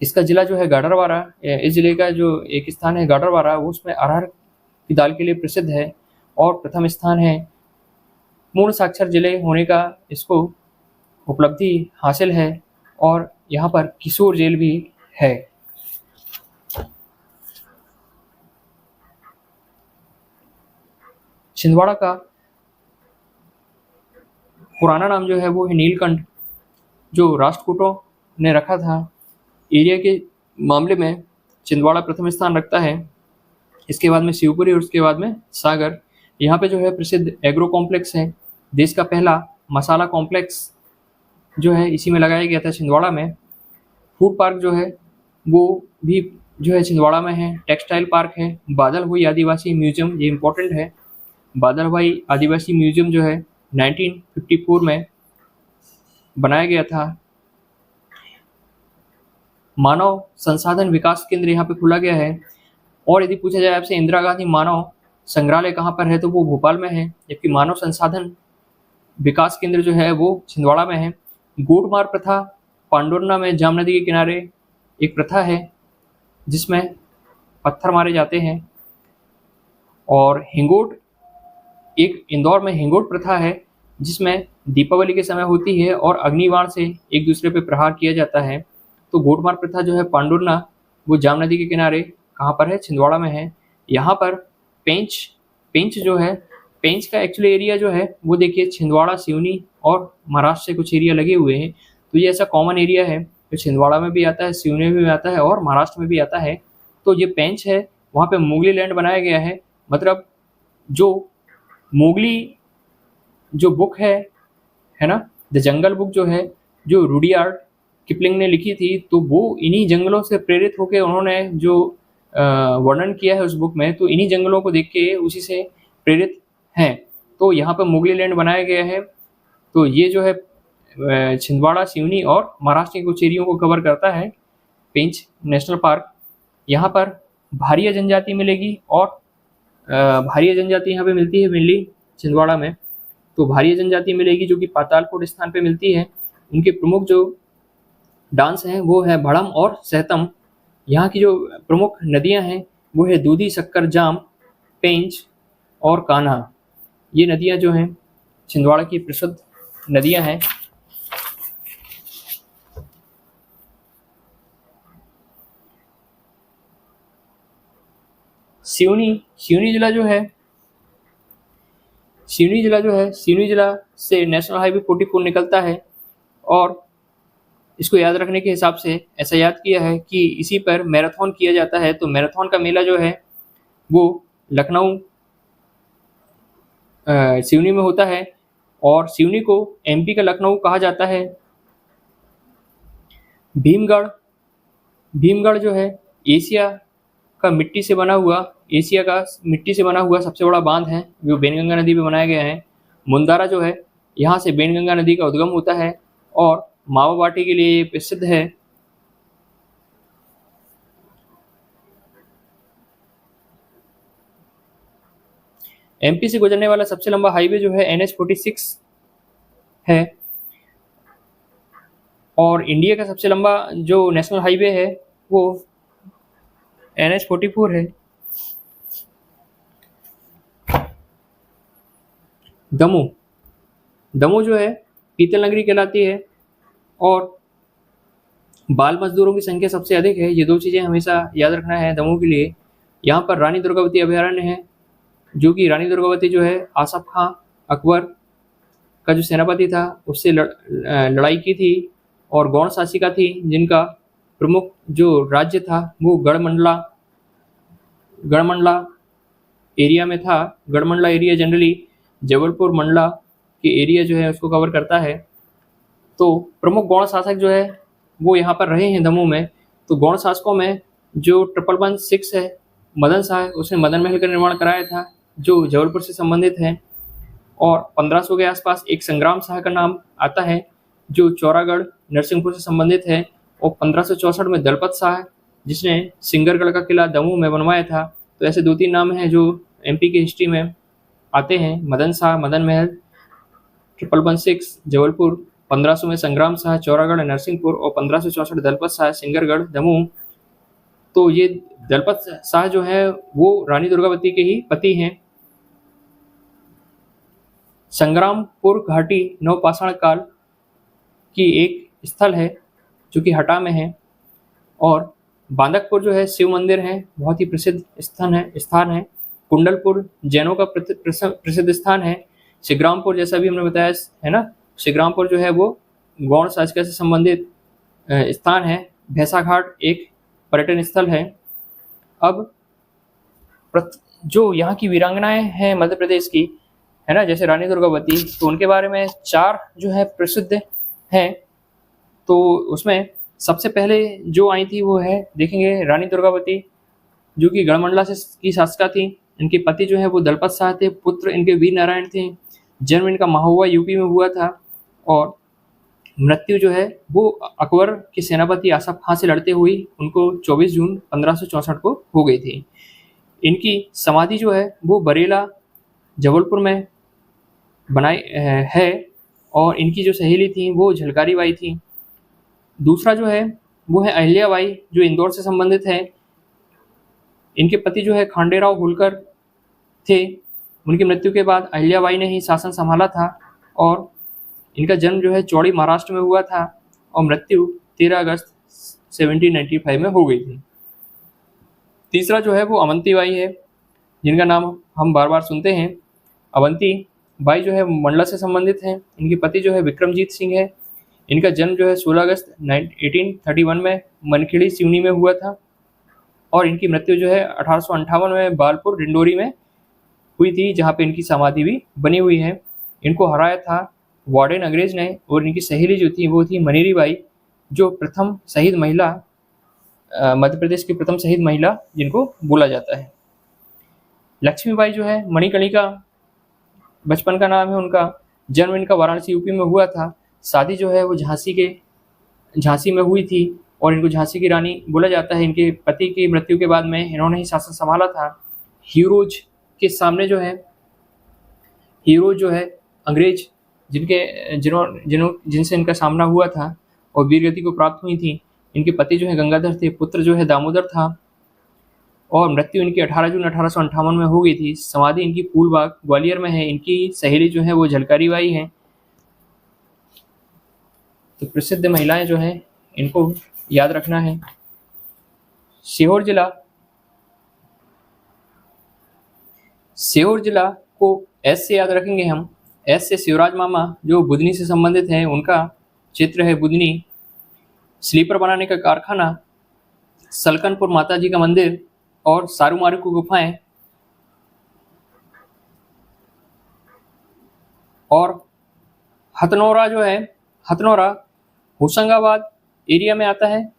[SPEAKER 1] इसका जिला जो है गाडरवारा, इस जिले का जो एक स्थान है गाडरवारा, वो उसमें अरहर की दाल के लिए प्रसिद्ध है। और प्रथम स्थान है पूर्ण साक्षर जिले होने का इसको उपलब्धि हासिल है और यहाँ पर किशोर जेल भी है। छिंदवाड़ा का पुराना नाम जो है वो है नीलकंठ, जो राष्ट्रकूटों ने रखा था। एरिया के मामले में छिंदवाड़ा प्रथम स्थान रखता है, इसके बाद में शिवपुरी और उसके बाद में सागर। यहाँ पे जो है प्रसिद्ध एग्रो कॉम्प्लेक्स है, देश का पहला मसाला कॉम्प्लेक्स जो है इसी में लगाया गया था छिंदवाड़ा में। फूड पार्क जो है वो भी जो है छिंदवाड़ा में है। टेक्सटाइल पार्क है। बादल हुई आदिवासी म्यूजियम, ये इम्पोर्टेंट है। बादल हुई आदिवासी म्यूजियम जो है 1954 में बनाया गया था। मानव संसाधन विकास केंद्र यहाँ पे खोला गया है। और यदि पूछा जाए आपसे इंदिरा गांधी मानव संग्रहालय कहाँ पर है, तो वो भोपाल में है, जबकि मानव संसाधन विकास केंद्र जो है वो छिंदवाड़ा में है। गोटमार प्रथा पांडुरना में जाम नदी के किनारे एक प्रथा है जिसमें पत्थर मारे जाते हैं। और हिंगोट, एक इंदौर में हिंगोट प्रथा है जिसमें दीपावली के समय होती है और अग्निबाण से एक दूसरे पे प्रहार किया जाता है। तो गोटमार प्रथा जो है पांडुरना, वो जाम नदी के किनारे कहाँ पर है, छिंदवाड़ा में है। यहाँ पर पेंच जो है, पेंच का एक्चुअली एरिया जो है वो देखिए छिंदवाड़ा, सिवनी और महाराष्ट्र से कुछ एरिया लगे हुए हैं। तो ये ऐसा कॉमन एरिया है जो छिंदवाड़ा में भी आता है, सिवनी में भी आता है और महाराष्ट्र में भी आता है। तो ये पेंच है, वहाँ पे मुगली लैंड बनाया गया है। मतलब जो मोगली जो बुक है ना, द जंगल बुक जो है, जो रुडियार्ड किपलिंग ने लिखी थी, तो वो इन्हीं जंगलों से प्रेरित होकर उन्होंने जो वर्णन किया है उस बुक में, तो इन्हीं जंगलों को देख के उसी से प्रेरित हैं। तो यहाँ पर मुगली लैंड बनाया गया है। तो ये जो है छिंदवाड़ा, सिवनी और महाराष्ट्र के कुछ एरियो को कवर करता है पेंच नेशनल पार्क। यहाँ पर भारिया जनजाति मिलेगी और भारिया जनजाति यहाँ पे मिलती है मेनली छिंदवाड़ा में। तो भारिया जनजाति मिलेगी जो कि पातालकोट स्थान पे मिलती है। उनके प्रमुख जो डांस हैं वो है भड़म और सहतम। यहाँ की जो प्रमुख नदियाँ हैं वो है दूधी, शक्कर, जाम, पेंच और कान्हा। ये नदियाँ जो हैं छिंदवाड़ा की प्रसिद्ध नदियाँ हैं। सिवनी जिला जो है, सिवनी जिला से नेशनल हाईवे 44 निकलता है। और इसको याद रखने के हिसाब से ऐसा याद किया है कि इसी पर मैराथन किया जाता है। तो मैराथन का मेला जो है वो लखनऊ सिवनी में होता है और सिवनी को एमपी का लखनऊ कहा जाता है। भीमगढ़ जो है एशिया का मिट्टी से बना हुआ सबसे बड़ा बांध है, जो बेनगंगा नदी पे बनाया गया है। मुंदारा जो है, यहाँ से बेनगंगा नदी का उद्गम होता है और मावा बाटी के लिए प्रसिद्ध है। एमपी से गुजरने वाला सबसे लंबा हाईवे जो है NH46 है और इंडिया का सबसे लंबा जो नेशनल हाईवे है वो NH44 है। दमू जो है पीतल नगरी कहलाती है और बाल मजदूरों की संख्या सबसे अधिक है। ये दो चीज़ें हमेशा याद रखना है दमू के लिए। यहाँ पर रानी दुर्गावती अभयारण्य है, जो कि रानी दुर्गावती जो है आसफ खां अकबर का जो सेनापति था उससे लड़ाई की थी और गौड़ शासिका थी, जिनका प्रमुख जो राज्य था वो गढ़मंडला एरिया में था। गढ़मंडला एरिया जनरली जबलपुर मंडला के एरिया जो है उसको कवर करता है। तो प्रमुख गौड़ शासक जो है वो यहाँ पर रहे हैं दमू में। तो गौड़ शासकों में जो 116 है मदन शाह, उसने मदन महल का निर्माण कराया था जो जबलपुर से संबंधित है। और 1500 के आसपास एक संग्राम शाह का नाम आता है जो चौरागढ़ नरसिंहपुर से संबंधित है। और 1564 में दलपत शाह, जिसने सिंगरगढ़ का किला दमू में बनवाया था। तो ऐसे 2-3 नाम हैं जो एमपी की हिस्ट्री में आते हैं, मदन शाह, मदन महल, 116 जबलपुर, 1500 में संग्राम शाह चौरागढ़ नरसिंहपुर और 1564 दलपत शाह सिंगरगढ़ दमू। तो ये दलपत शाह जो है वो रानी दुर्गावती के ही पति हैं। संग्रामपुर घाटी नवपाषाण काल की एक स्थल है जो कि हटा में है। और बांदकपुर जो है शिव मंदिर है, बहुत ही प्रसिद्ध स्थान है। कुंडलपुर जैनों का प्रसिद्ध स्थान है। शिग्रामपुर जैसा भी हमने बताया है ना, शिग्रामपुर जो है वो गौड़ शासकीय से संबंधित स्थान है। भैंसा घाट एक पर्यटन स्थल है। अब जो यहाँ की वीरांगनाएं हैं मध्य प्रदेश की, है ना, जैसे रानी दुर्गावती, तो उनके बारे में 4 जो है प्रसिद्ध हैं। तो उसमें सबसे पहले जो आई थी वो है, देखेंगे, रानी दुर्गावती, जो कि गढ़मंडला से की शासका थी। इनके पति जो है वो दलपत शाह थे, पुत्र इनके वीर नारायण थे। जन्म इनका महुआ यूपी में हुआ था और मृत्यु जो है वो अकबर के सेनापति आसफ खां से लड़ते हुई उनको 24 जून 1564 को हो गई थी। इनकी समाधि जो है वो बरेला जबलपुर में बनाई है और इनकी जो सहेली थी वो झलकारी बाई थी। दूसरा जो है वो है अहिल्या बाई, जो इंदौर से संबंधित है। इनके पति जो है खांडेराव होलकर थे। उनकी मृत्यु के बाद अहिल्या बाई ने ही शासन संभाला था और इनका जन्म जो है चौड़ी महाराष्ट्र में हुआ था और मृत्यु 13 अगस्त 1795 में हो गई थी। तीसरा जो है वो अवंती बाई है, जिनका नाम हम बार बार सुनते हैं। अवंती बाई जो है मंडला से संबंधित हैं। इनके पति जो है विक्रमजीत सिंह है। इनका जन्म जो है 16 अगस्त 1831 में मनखेड़ी सिवनी में हुआ था और इनकी मृत्यु जो है 1858 में बालपुर डिंडोरी में हुई थी, जहाँ पे इनकी समाधि भी बनी हुई है। इनको हराया था वार्डन अंग्रेज ने और इनकी सहेली जो थी वो थी मनीरी बाई, जो प्रथम शहीद महिला, मध्य प्रदेश की प्रथम शहीद महिला जिनको बोला जाता है। लक्ष्मीबाई जो है मणिकर्णिका बचपन का नाम है उनका। जन्म इनका वाराणसी यूपी में हुआ था। शादी जो है वो झांसी में हुई थी और इनको झांसी की रानी बोला जाता है। इनके पति की मृत्यु के बाद में इन्होंने ही शासन संभाला था। हीरोज के सामने जो है, हीरोज जो है अंग्रेज जिनसे इनका सामना हुआ था और वीरगति को प्राप्त हुई थी। इनके पति जो है गंगाधर थे, पुत्र जो है दामोदर था और मृत्यु इनकी 18 जून 1858 में हो गई थी। समाधि इनकी फूलबाग ग्वालियर में है। इनकी सहेली जो है वो झलकारी बाई है। तो प्रसिद्ध महिलाएं जो हैं इनको याद रखना है। सीहोर जिला को एस से याद रखेंगे हम। एस से शिवराज मामा जो बुधनी से संबंधित है, उनका क्षेत्र है बुधनी। स्लीपर बनाने का कारखाना, सलकनपुर माता जी का मंदिर और सारूमारू की गुफाएं और हथनोरा जो है, हथनोरा होशंगाबाद एरिया में आता है।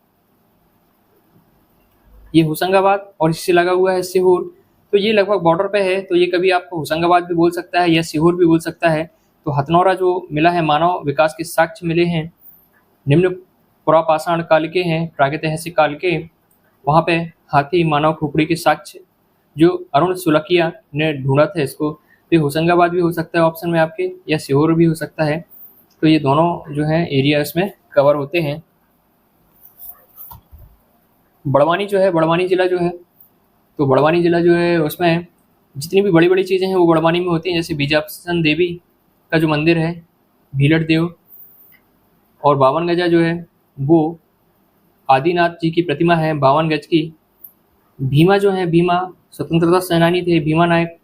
[SPEAKER 1] ये होशंगाबाद और इससे लगा हुआ है सीहोर, तो ये लगभग बॉर्डर पे है। तो ये कभी आपको होशंगाबाद भी बोल सकता है या सीहोर भी बोल सकता है। तो हथनोरा जो मिला है, मानव विकास के साक्ष्य मिले हैं। निम्न पुरापाषाण काल के हैं, प्रागैतिहासिक काल के। वहाँ पे हाथी मानव खोपड़ी के साक्ष्य जो अरुण सुलकिया ने ढूंढा था इसको। तो ये होशंगाबाद भी हो सकता है ऑप्शन में आपके, या सीहोर भी हो सकता है। तो ये दोनों जो है एरिया इसमें कवर होते हैं। बड़वानी जो है, बड़वानी जिला जो है, तो बड़वानी जिला जो है उसमें जितनी भी बड़ी बड़ी चीज़ें हैं वो बड़वानी में होती हैं। जैसे बीजासन देवी का जो मंदिर है, भीलट देव, और 52 गजा जो है वो आदिनाथ जी की प्रतिमा है 52 गज की। भीमा जो है, भीमा स्वतंत्रता सेनानी थे। भीमा नायक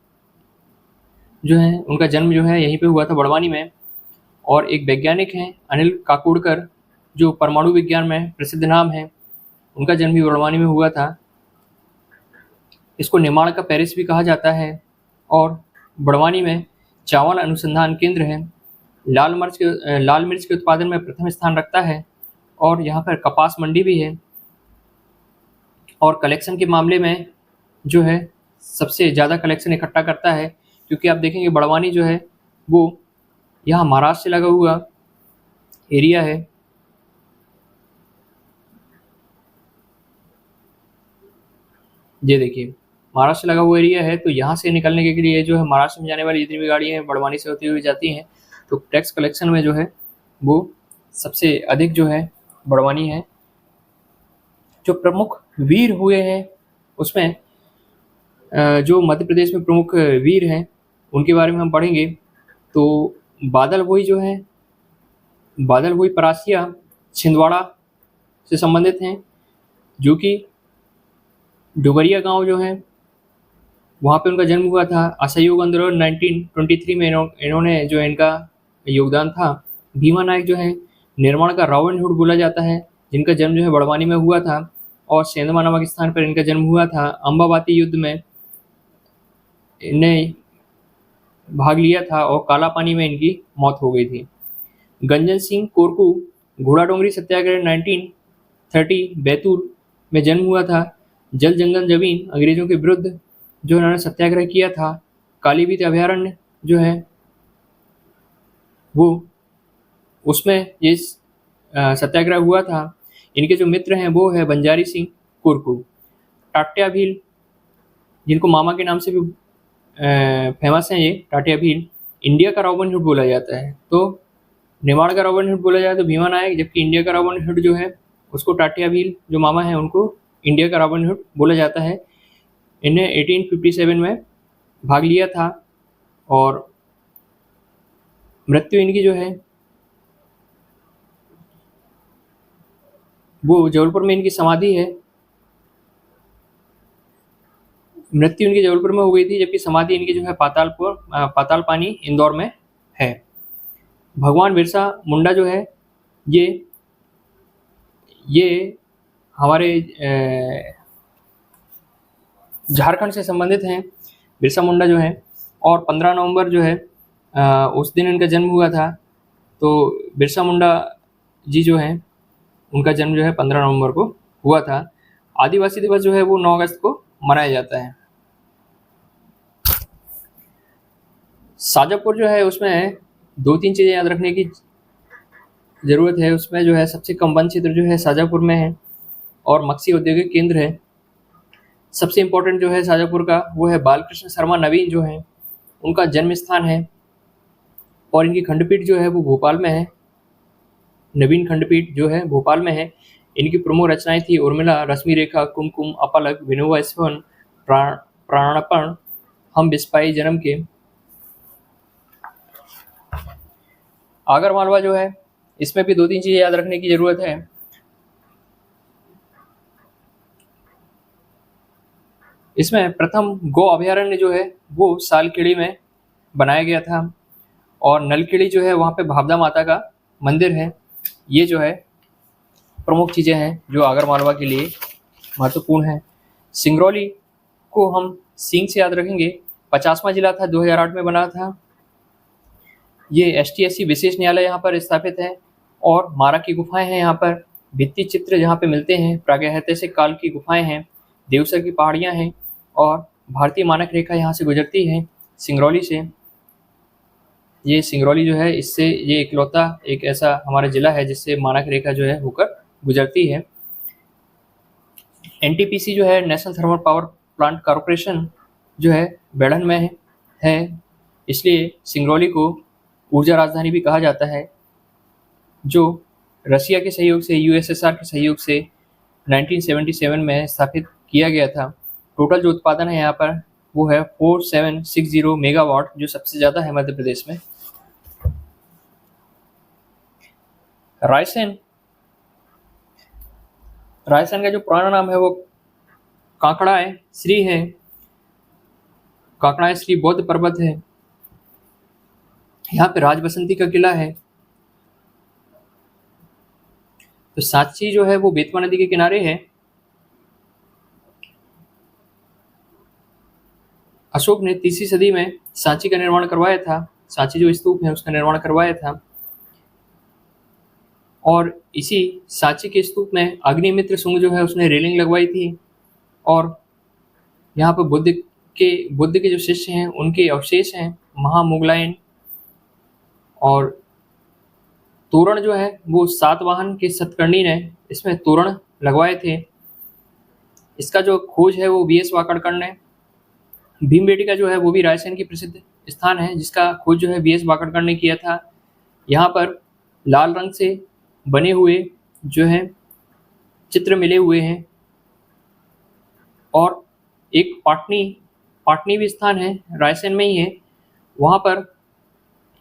[SPEAKER 1] जो है उनका जन्म जो है यहीं पे हुआ था बड़वानी में। और एक वैज्ञानिक हैं अनिल काकोडकर, जो परमाणु विज्ञान में प्रसिद्ध नाम है, उनका जन्म भी बड़वानी में हुआ था। इसको निर्माण का पेरिस भी कहा जाता है। और बड़वानी में चावल अनुसंधान केंद्र है। लाल मिर्च के उत्पादन में प्रथम स्थान रखता है और यहाँ पर कपास मंडी भी है। और कलेक्शन के मामले में जो है सबसे ज़्यादा कलेक्शन इकट्ठा करता है, क्योंकि आप देखेंगे बड़वानी जो है वो यहाँ महाराष्ट्र से लगा हुआ एरिया है। ये देखिए महाराष्ट्र से लगा हुआ एरिया है। तो यहाँ से निकलने के लिए जो है महाराष्ट्र में जाने वाली जितनी भी गाड़ियाँ हैं बड़वानी से होती हुई जाती हैं। तो टैक्स कलेक्शन में जो है वो सबसे अधिक जो है बड़वानी है। जो प्रमुख वीर हुए हैं उसमें जो मध्य प्रदेश में प्रमुख वीर हैं उनके बारे में हम पढ़ेंगे। तो बादल भोई जो है बादल हुई परासिया छिंदवाड़ा से संबंधित हैं, जो कि डोगरिया गांव जो है वहाँ पे उनका जन्म हुआ था। असहयोग आंदोलन 1923 में इन्होंने जो इनका योगदान था। भीमा नायक जो है निर्माण का रॉबिन हुड बोला जाता है, जिनका जन्म जो है बड़वानी में हुआ था और सेंधवा नामक स्थान पर इनका जन्म हुआ था। अम्बावाती युद्ध में इन्हें भाग लिया था और काला पानी में इनकी मौत हो गई थी। गंजन सिंह कोरकू घोड़ा डोंगरी सत्याग्रह 1930 बैतूल में जन्म हुआ था। जल जंगल जमीन अंग्रेजों के विरुद्ध जो इन्होंने सत्याग्रह किया था। कालीबीत अभयारण्य जो है वो उसमें ये सत्याग्रह हुआ था। इनके जो मित्र हैं वो है बंजारी सिंह कुरकू। टाट्या भील, जिनको मामा के नाम से भी फेमस हैं, ये टाट्या भील इंडिया का रॉबिन हुड बोला जाता है। तो निमाड़ का रॉबिन हुड बोला जाए तो भीमा नायक, जबकि इंडिया का रॉबिन हुड जो है उसको टाट्या भील जो मामा है उनको इंडिया का रॉबिन हुड बोला जाता है। इन्हें 1857 में भाग लिया था और मृत्यु इनकी जो है वो जबलपुर में इनकी समाधि है। मृत्यु इनकी जबलपुर में हो गई थी, जबकि समाधि इनकी जो है पाताल पानी इंदौर में है। भगवान बिरसा मुंडा जो है ये हमारे झारखंड से संबंधित हैं। बिरसा मुंडा जो है और 15 नवंबर जो है उस दिन इनका जन्म हुआ था। तो बिरसा मुंडा जी जो हैं उनका जन्म जो है 15 नवंबर को हुआ था। आदिवासी दिवस जो है वो 9 अगस्त को मनाया जाता है। शाजापुर जो है उसमें 2-3 चीज़ें याद रखने की ज़रूरत है। उसमें जो है सबसे कम वन क्षेत्र जो है शाजापुर में है और मत्स्य औद्योगिक केंद्र है। सबसे इम्पोर्टेंट जो है शाजापुर का वो है बालकृष्ण शर्मा नवीन जो है उनका जन्म स्थान है और इनकी खंडपीठ जो है वो भोपाल में है। नवीन खंडपीठ जो है भोपाल में है। इनकी प्रमुख रचनाएं थी उर्मिला, रश्मि रेखा, कुमकुम, अपलक, विनोबा स्मरण, प्राणपण, हम बिस्पाई जन्म के। आगर मालवा जो है इसमें भी 2-3 चीजें याद रखने की जरूरत है। इसमें प्रथम गो अभयारण्य जो है वो सालखेड़ी में बनाया गया था और नलखेड़ी जो है वहाँ पे भावदा माता का मंदिर है। ये जो है प्रमुख चीज़ें हैं जो आगर मालवा के लिए महत्वपूर्ण है। सिंगरौली को हम सिंग से याद रखेंगे। 50वां जिला था, 2008 में बना था। ये ST/SC विशेष न्यायालय यहाँ पर स्थापित है और मारा की गुफाएं हैं। यहाँ पर भित्ति चित्र जहाँ पे मिलते हैं, प्रागैतिहासिक काल की गुफाएं हैं, देवसर की पहाड़ियाँ हैं और भारतीय मानक रेखा यहाँ से गुजरती है सिंगरौली से। ये सिंगरौली जो है इससे ये इकलौता एक ऐसा हमारा जिला है जिससे मानक रेखा जो है होकर गुजरती है। NTPC जो है national thermal power plant corporation जो है बेढ़न में है, इसलिए सिंगरौली को ऊर्जा राजधानी भी कहा जाता है, जो रसिया के सहयोग से, USSR के सहयोग से 1977 में स्थापित किया गया था। टोटल जो उत्पादन है यहाँ पर वो है 4760 मेगावाट, जो सबसे ज़्यादा है मध्य प्रदेश में। रायसेन का जो पुराना नाम है वो काकड़ाए श्री है। काकड़ाए श्री बौद्ध पर्वत है। यहाँ पे राजबसंती का किला है। तो सांची जो है वो बेतवा नदी के किनारे है। अशोक ने 3वीं सदी में सांची का निर्माण करवाया था। सांची जो स्तूप है उसका निर्माण करवाया था और इसी सांची के स्तूप में अग्निमित्र सुंग जो है उसने रेलिंग लगवाई थी और यहाँ पर बुद्ध के जो शिष्य हैं उनके अवशेष हैं, महामुगलायन। और तोरण जो है वो सातवाहन के सतकर्णी ने इसमें तोरण लगवाए थे। इसका जो खोज है वो VS वाकड़कर ने। भीमबेटका जो है वो भी रायसेन की प्रसिद्ध स्थान है जिसका खोज जो है VS वाकड़कर ने किया था। यहाँ पर लाल रंग से बने हुए जो है चित्र मिले हुए हैं और एक पाटनी भी स्थान है, रायसेन में ही है। वहाँ पर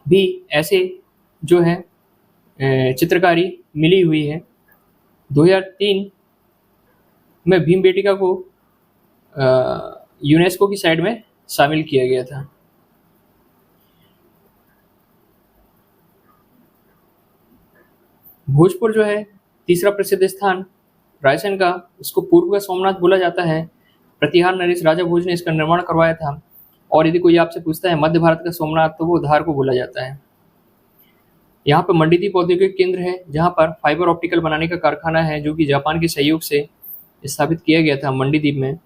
[SPEAKER 1] भी ऐसे जो है चित्रकारी मिली हुई है। 2003 में भीमबेटका को यूनेस्को की साइट में शामिल किया गया था। भोजपुर जो है तीसरा प्रसिद्ध स्थान रायसेन का, इसको पूर्व का सोमनाथ बोला जाता है। प्रतिहार नरेश राजा भोज ने इसका निर्माण करवाया था। और यदि कोई आपसे पूछता है मध्य भारत का सोमनाथ, तो वो धार को बोला जाता है। यहाँ पर मंडीदीप औद्योगिक केंद्र है, जहाँ पर फाइबर ऑप्टिकल बनाने का कारखाना है, जो कि जापान के सहयोग से स्थापित किया गया था मंडीदीप में।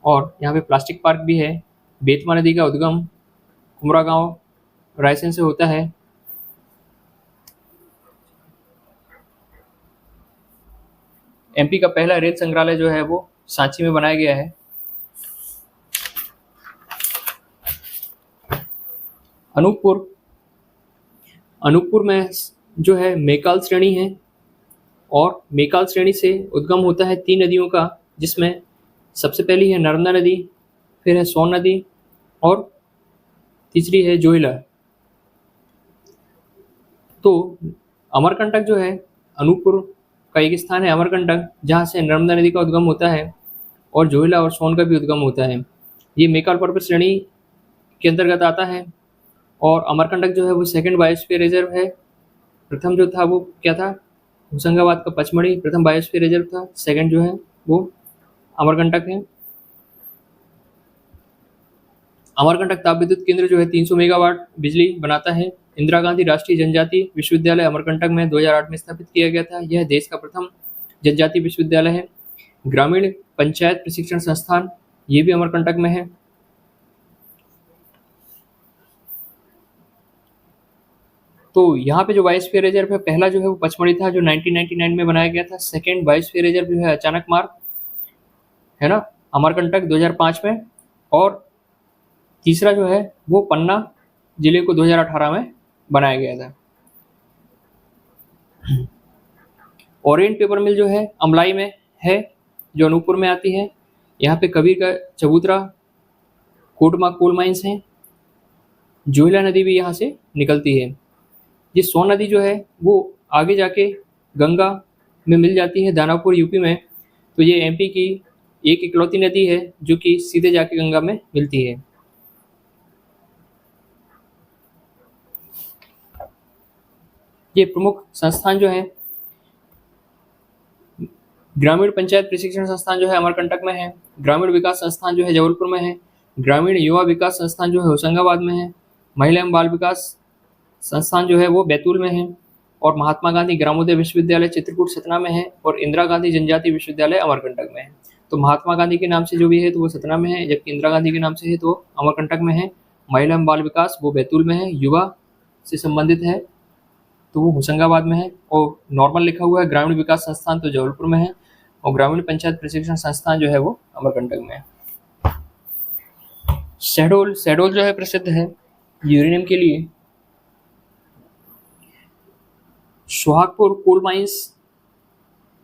[SPEAKER 1] और यहाँ पे प्लास्टिक पार्क भी है। बेतवा नदी का उद्गम कुमरा गांव रायसेन से होता है। एमपी का पहला रेल संग्रहालय जो है वो सांची में बनाया गया है। अनूपपुर में जो है मेकाल श्रेणी है, और मेकाल श्रेणी से उद्गम होता है 3 नदियों का, जिसमें सबसे पहली है नर्मदा नदी, फिर है सोन नदी, और तीसरी है जोहिला। तो अमरकंटक जो है अनूपपुर का एक स्थान है, अमरकंटक, जहाँ से नर्मदा नदी का उद्गम होता है और जोहिला और सोन का भी उद्गम होता है। ये मेकाल पर्वत श्रेणी के अंतर्गत आता है। और अमरकंटक जो है वो सेकंड बायोस्फीयर रिजर्व है। प्रथम जो था वो क्या था, होशंगाबाद का पचमढ़ी प्रथम बायोस्फीयर रिजर्व था। सेकंड जो है वो अमरकंटक है। अमरकंटक ताप विद्युत केंद्र जो है 300 मेगावाट बिजली बनाता है। इंदिरा गांधी राष्ट्रीय जनजाति विश्वविद्यालय अमरकंटक में 2008 में स्थापित किया गया था। यह देश का प्रथम जनजाति विश्वविद्यालय है। ग्रामीण पंचायत प्रशिक्षण संस्थान, ये भी अमरकंटक में है। तो यहाँ पे जो बायोस्फीयर रिजर्व है, पहला जो है वो पचमढ़ी था, जो 1999 में बनाया गया था। सेकेंड बायोस्फीयर रिजर्व जो है अचानक मार्ग है ना, अमरकंटक 2005 में। और तीसरा जो है वो पन्ना जिले को 2018 में बनाया गया था। ओरिएंट पेपर मिल जो है अमलाई में है, जो अनूपपुर में आती है। यहाँ पे कबीर का चबूतरा, कोटमा कोल माइंस हैं। जोहिला नदी भी यहाँ से निकलती है। ये सोन नदी जो है वो आगे जाके गंगा में मिल जाती है, दानापुर यूपी में। तो ये एमपी की एक इकलौती नदी है जो कि सीधे जाके गंगा में मिलती है। ये प्रमुख संस्थान जो है, ग्रामीण पंचायत प्रशिक्षण संस्थान जो है अमरकंटक में है। ग्रामीण विकास संस्थान जो है जबलपुर में है। ग्रामीण युवा विकास संस्थान जो है होशंगाबाद में है। महिला एवं बाल विकास संस्थान जो है वो बैतूल में है। और महात्मा गांधी ग्रामोदय विश्वविद्यालय चित्रकूट सतना में है। और इंदिरा गांधी जनजाति विश्वविद्यालय अमरकंटक में है। तो महात्मा गांधी के नाम से जो भी है तो वो सतना में है, जबकि इंदिरा गांधी के नाम से है तो अमरकंटक में है। महिला एवं बाल विकास वो बैतूल में है। युवा से संबंधित है तो वो होशंगाबाद में है। और नॉर्मल लिखा हुआ है ग्रामीण विकास संस्थान तो जबलपुर में है। और ग्रामीण पंचायत प्रशिक्षण संस्थान जो है वो अमरकंटक में है। शहडोल जो है प्रसिद्ध है यूरेनियम के लिए। सुहागपुर कोल माइंस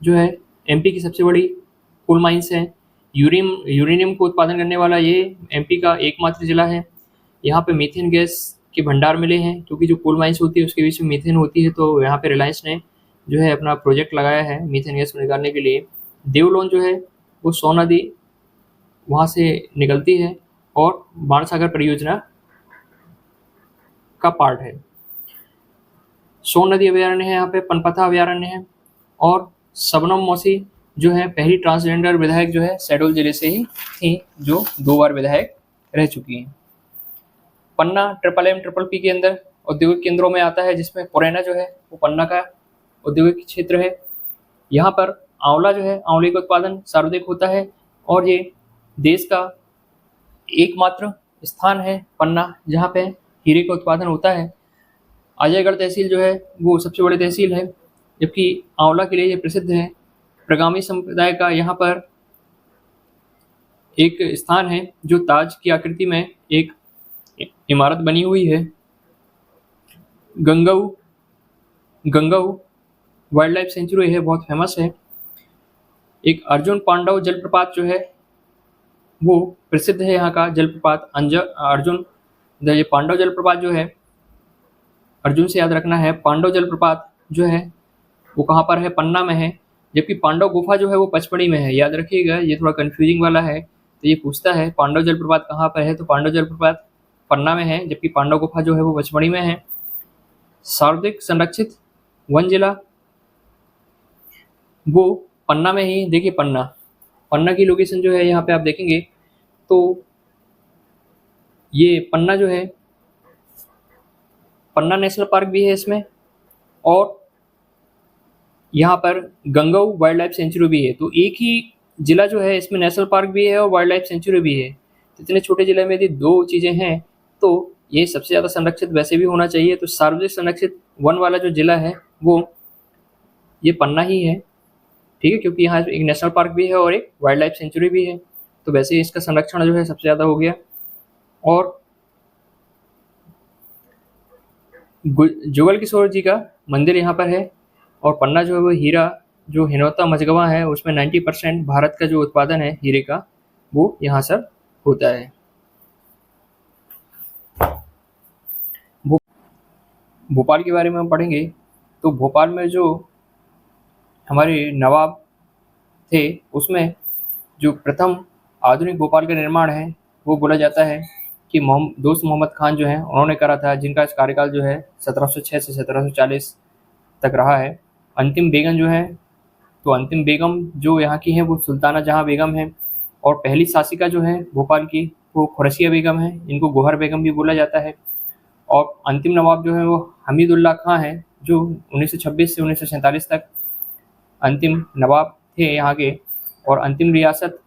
[SPEAKER 1] जो है एमपी की सबसे बड़ी कोल माइंस है। यूरेनियम को उत्पादन करने वाला ये एमपी का एकमात्र जिला है। यहाँ पे मीथेन गैस के भंडार मिले हैं, क्योंकि जो कोल माइंस होती है उसके बीच में मीथेन होती है। तो यहाँ पे रिलायंस ने जो है अपना प्रोजेक्ट लगाया है मीथेन गैस को निकालने के लिए। देवलोन जो है वो सोन नदी वहाँ से निकलती है और बाणसागर परियोजना का पार्ट है। सोन नदी अभयारण्य है, यहाँ पे पनपथा अभयारण्य है। और शबनम मौसी जो है पहली ट्रांसजेंडर विधायक जो है शहडोल जिले से ही थी, जो 2 बार विधायक रह चुकी हैं। पन्ना ट्रिपल के अंदर औद्योगिक केंद्रों में आता है, जिसमें पुरैना जो है वो पन्ना का औद्योगिक क्षेत्र है। यहाँ पर आंवला जो है, आंवले का उत्पादन सर्वाधिक होता है। और ये देश का एकमात्र स्थान है पन्ना जहाँ पे हीरे का उत्पादन होता है। अजयगढ़ तहसील जो है वो सबसे बड़ी तहसील है, जबकि आंवला के लिए ये प्रसिद्ध है। प्रगामी संप्रदाय का यहाँ पर एक स्थान है जो ताज की आकृति में एक इमारत बनी हुई है। गंगऊ वाइल्ड लाइफ सेंचुरी है, बहुत फेमस है। एक अर्जुन पांडव जलप्रपात जो है वो प्रसिद्ध है यहाँ का जलप्रपात। ये पांडव जलप्रपात जो है, अर्जुन से याद रखना है, पांडव जलप्रपात जो है वो कहाँ पर है, पन्ना में है, जबकि पांडव गुफा जो है वो पचमढ़ी में है। याद रखिएगा, ये थोड़ा कंफ्यूजिंग वाला है। तो ये पूछता है पांडव जलप्रपात कहाँ पर है, तो पांडव जलप्रपात पन्ना में है, जबकि पांडव गुफा जो है वो पचमढ़ी में है। सर्वाधिक संरक्षित वन जिला वो पन्ना में ही, देखिए पन्ना, पन्ना की लोकेशन जो है यहाँ पे आप देखेंगे तो ये पन्ना जो है, पन्ना नेशनल पार्क भी है इसमें, और यहाँ पर गंगऊ वाइल्ड लाइफ सेंचुरी भी है। तो एक ही जिला जो है इसमें नेशनल पार्क भी है और वाइल्ड लाइफ सेंचुरी भी है। तो इतने छोटे जिले में यदि दो चीज़ें हैं तो ये सबसे ज़्यादा संरक्षित वैसे भी होना चाहिए। तो सार्वजनिक संरक्षित वन वाला जो जिला है वो ये पन्ना ही है, ठीक है, क्योंकि यहाँ एक नेशनल पार्क भी है और एक वाइल्ड लाइफ सेंचुरी भी है। तो वैसे ही इसका संरक्षण जो है सबसे ज़्यादा हो गया। और जुगल किशोर जी का मंदिर यहाँ पर है। और पन्ना जो है वो हीरा जो हिनौता मझगवां है उसमें 90% भारत का जो उत्पादन है हीरे का वो यहाँ सर होता है। भोपाल के बारे में हम पढ़ेंगे तो भोपाल में जो हमारे नवाब थे उसमें जो प्रथम आधुनिक भोपाल का निर्माण है वो बोला जाता है कि दोस्त मोहम्मद खान जो है उन्होंने करा था, जिनका इस कार्यकाल जो है 1706 से 1740 तक रहा है। अंतिम बेगम जो है, तो अंतिम बेगम जो यहाँ की है वो सुल्ताना जहाँ बेगम है, और पहली शासिका जो है भोपाल की वो खुरसिया बेगम है, इनको गोहर बेगम भी बोला जाता है। और अंतिम नवाब जो है वो हमीदुल्लाह खां है, जो 1926 से 1947 तक अंतिम नवाब थे यहाँ के। और अंतिम रियासत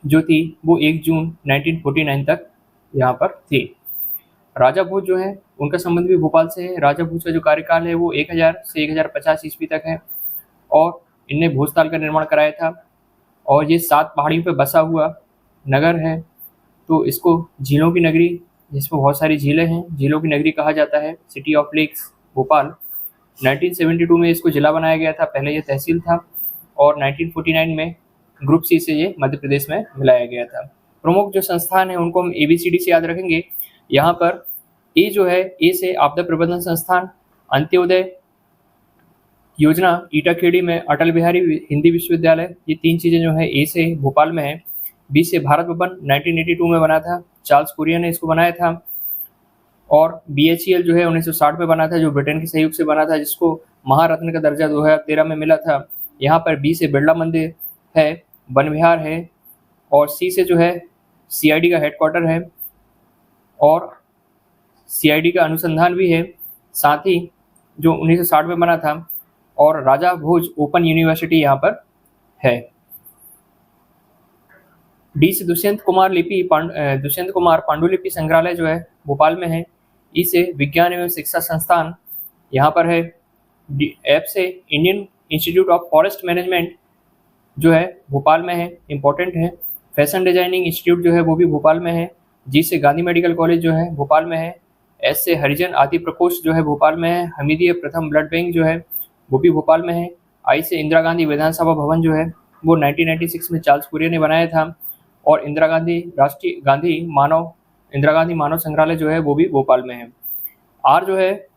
[SPEAKER 1] जो थी वो 1 जून 1949 तक यहाँ पर थी। राजा भोज जो है उनका संबंध भी भोपाल से है। राजा भोज का जो कार्यकाल है वो 1000 से 1050 ईस्वी तक है, और इनने भोजताल का निर्माण कराया था। और ये 7 पहाड़ियों पर बसा हुआ नगर है, तो इसको झीलों की नगरी, जिसमें बहुत सारी झीलें हैं, झीलों की नगरी कहा जाता है, सिटी ऑफ लेक्स भोपाल। 1972 में इसको जिला बनाया गया था, पहले ये तहसील था, और 1949 में ग्रुप सी से ये मध्य प्रदेश में मिलाया गया था। प्रमुख जो संस्थान है उनको हम ABCD से याद रखेंगे। यहाँ पर ए जो है, ए से आपदा प्रबंधन संस्थान, अंत्योदय योजना ईटाखेड़ी में अटल बिहारी हिंदी विश्वविद्यालय, ये 3 चीज़ें जो है ए से भोपाल में है। बी से भारत भवन 1982 में बना था, चार्ल्स कुरियन ने इसको बनाया था। और BHEL जो है 1960 में बना था, जो ब्रिटेन के सहयोग से बना था, जिसको महारत्न का दर्जा 2013 में मिला था। यहाँ पर बी से बिरला मंदिर है, वन विहार है, और सी से जो है CID का हेडक्वार्टर है, और CID का अनुसंधान भी है, साथ ही जो 1960 में बना था। और राजा भोज ओपन यूनिवर्सिटी यहाँ पर है। डी से दुष्यंत कुमार पांडुलिपि संग्रहालय जो है भोपाल में है। ई से विज्ञान एवं शिक्षा संस्थान यहाँ पर है। एफ से Indian institute of forest management जो है भोपाल में है, इम्पोर्टेंट है। फैशन डिजाइनिंग इंस्टीट्यूट जो है वो भी भोपाल में है। जी से गांधी मेडिकल कॉलेज जो है भोपाल में है। एस से हरिजन आदि प्रकोष्ठ जो है भोपाल में है। हमीदिया प्रथम ब्लड बैंक जो है वो भी भोपाल में है। आई से इंदिरा गांधी विधानसभा भवन जो है वो 1996 में चार्ल्स कुरियन ने बनाया था। और इंदिरा गांधी मानव संग्रहालय जो है वो भी भोपाल में है। आर जो है,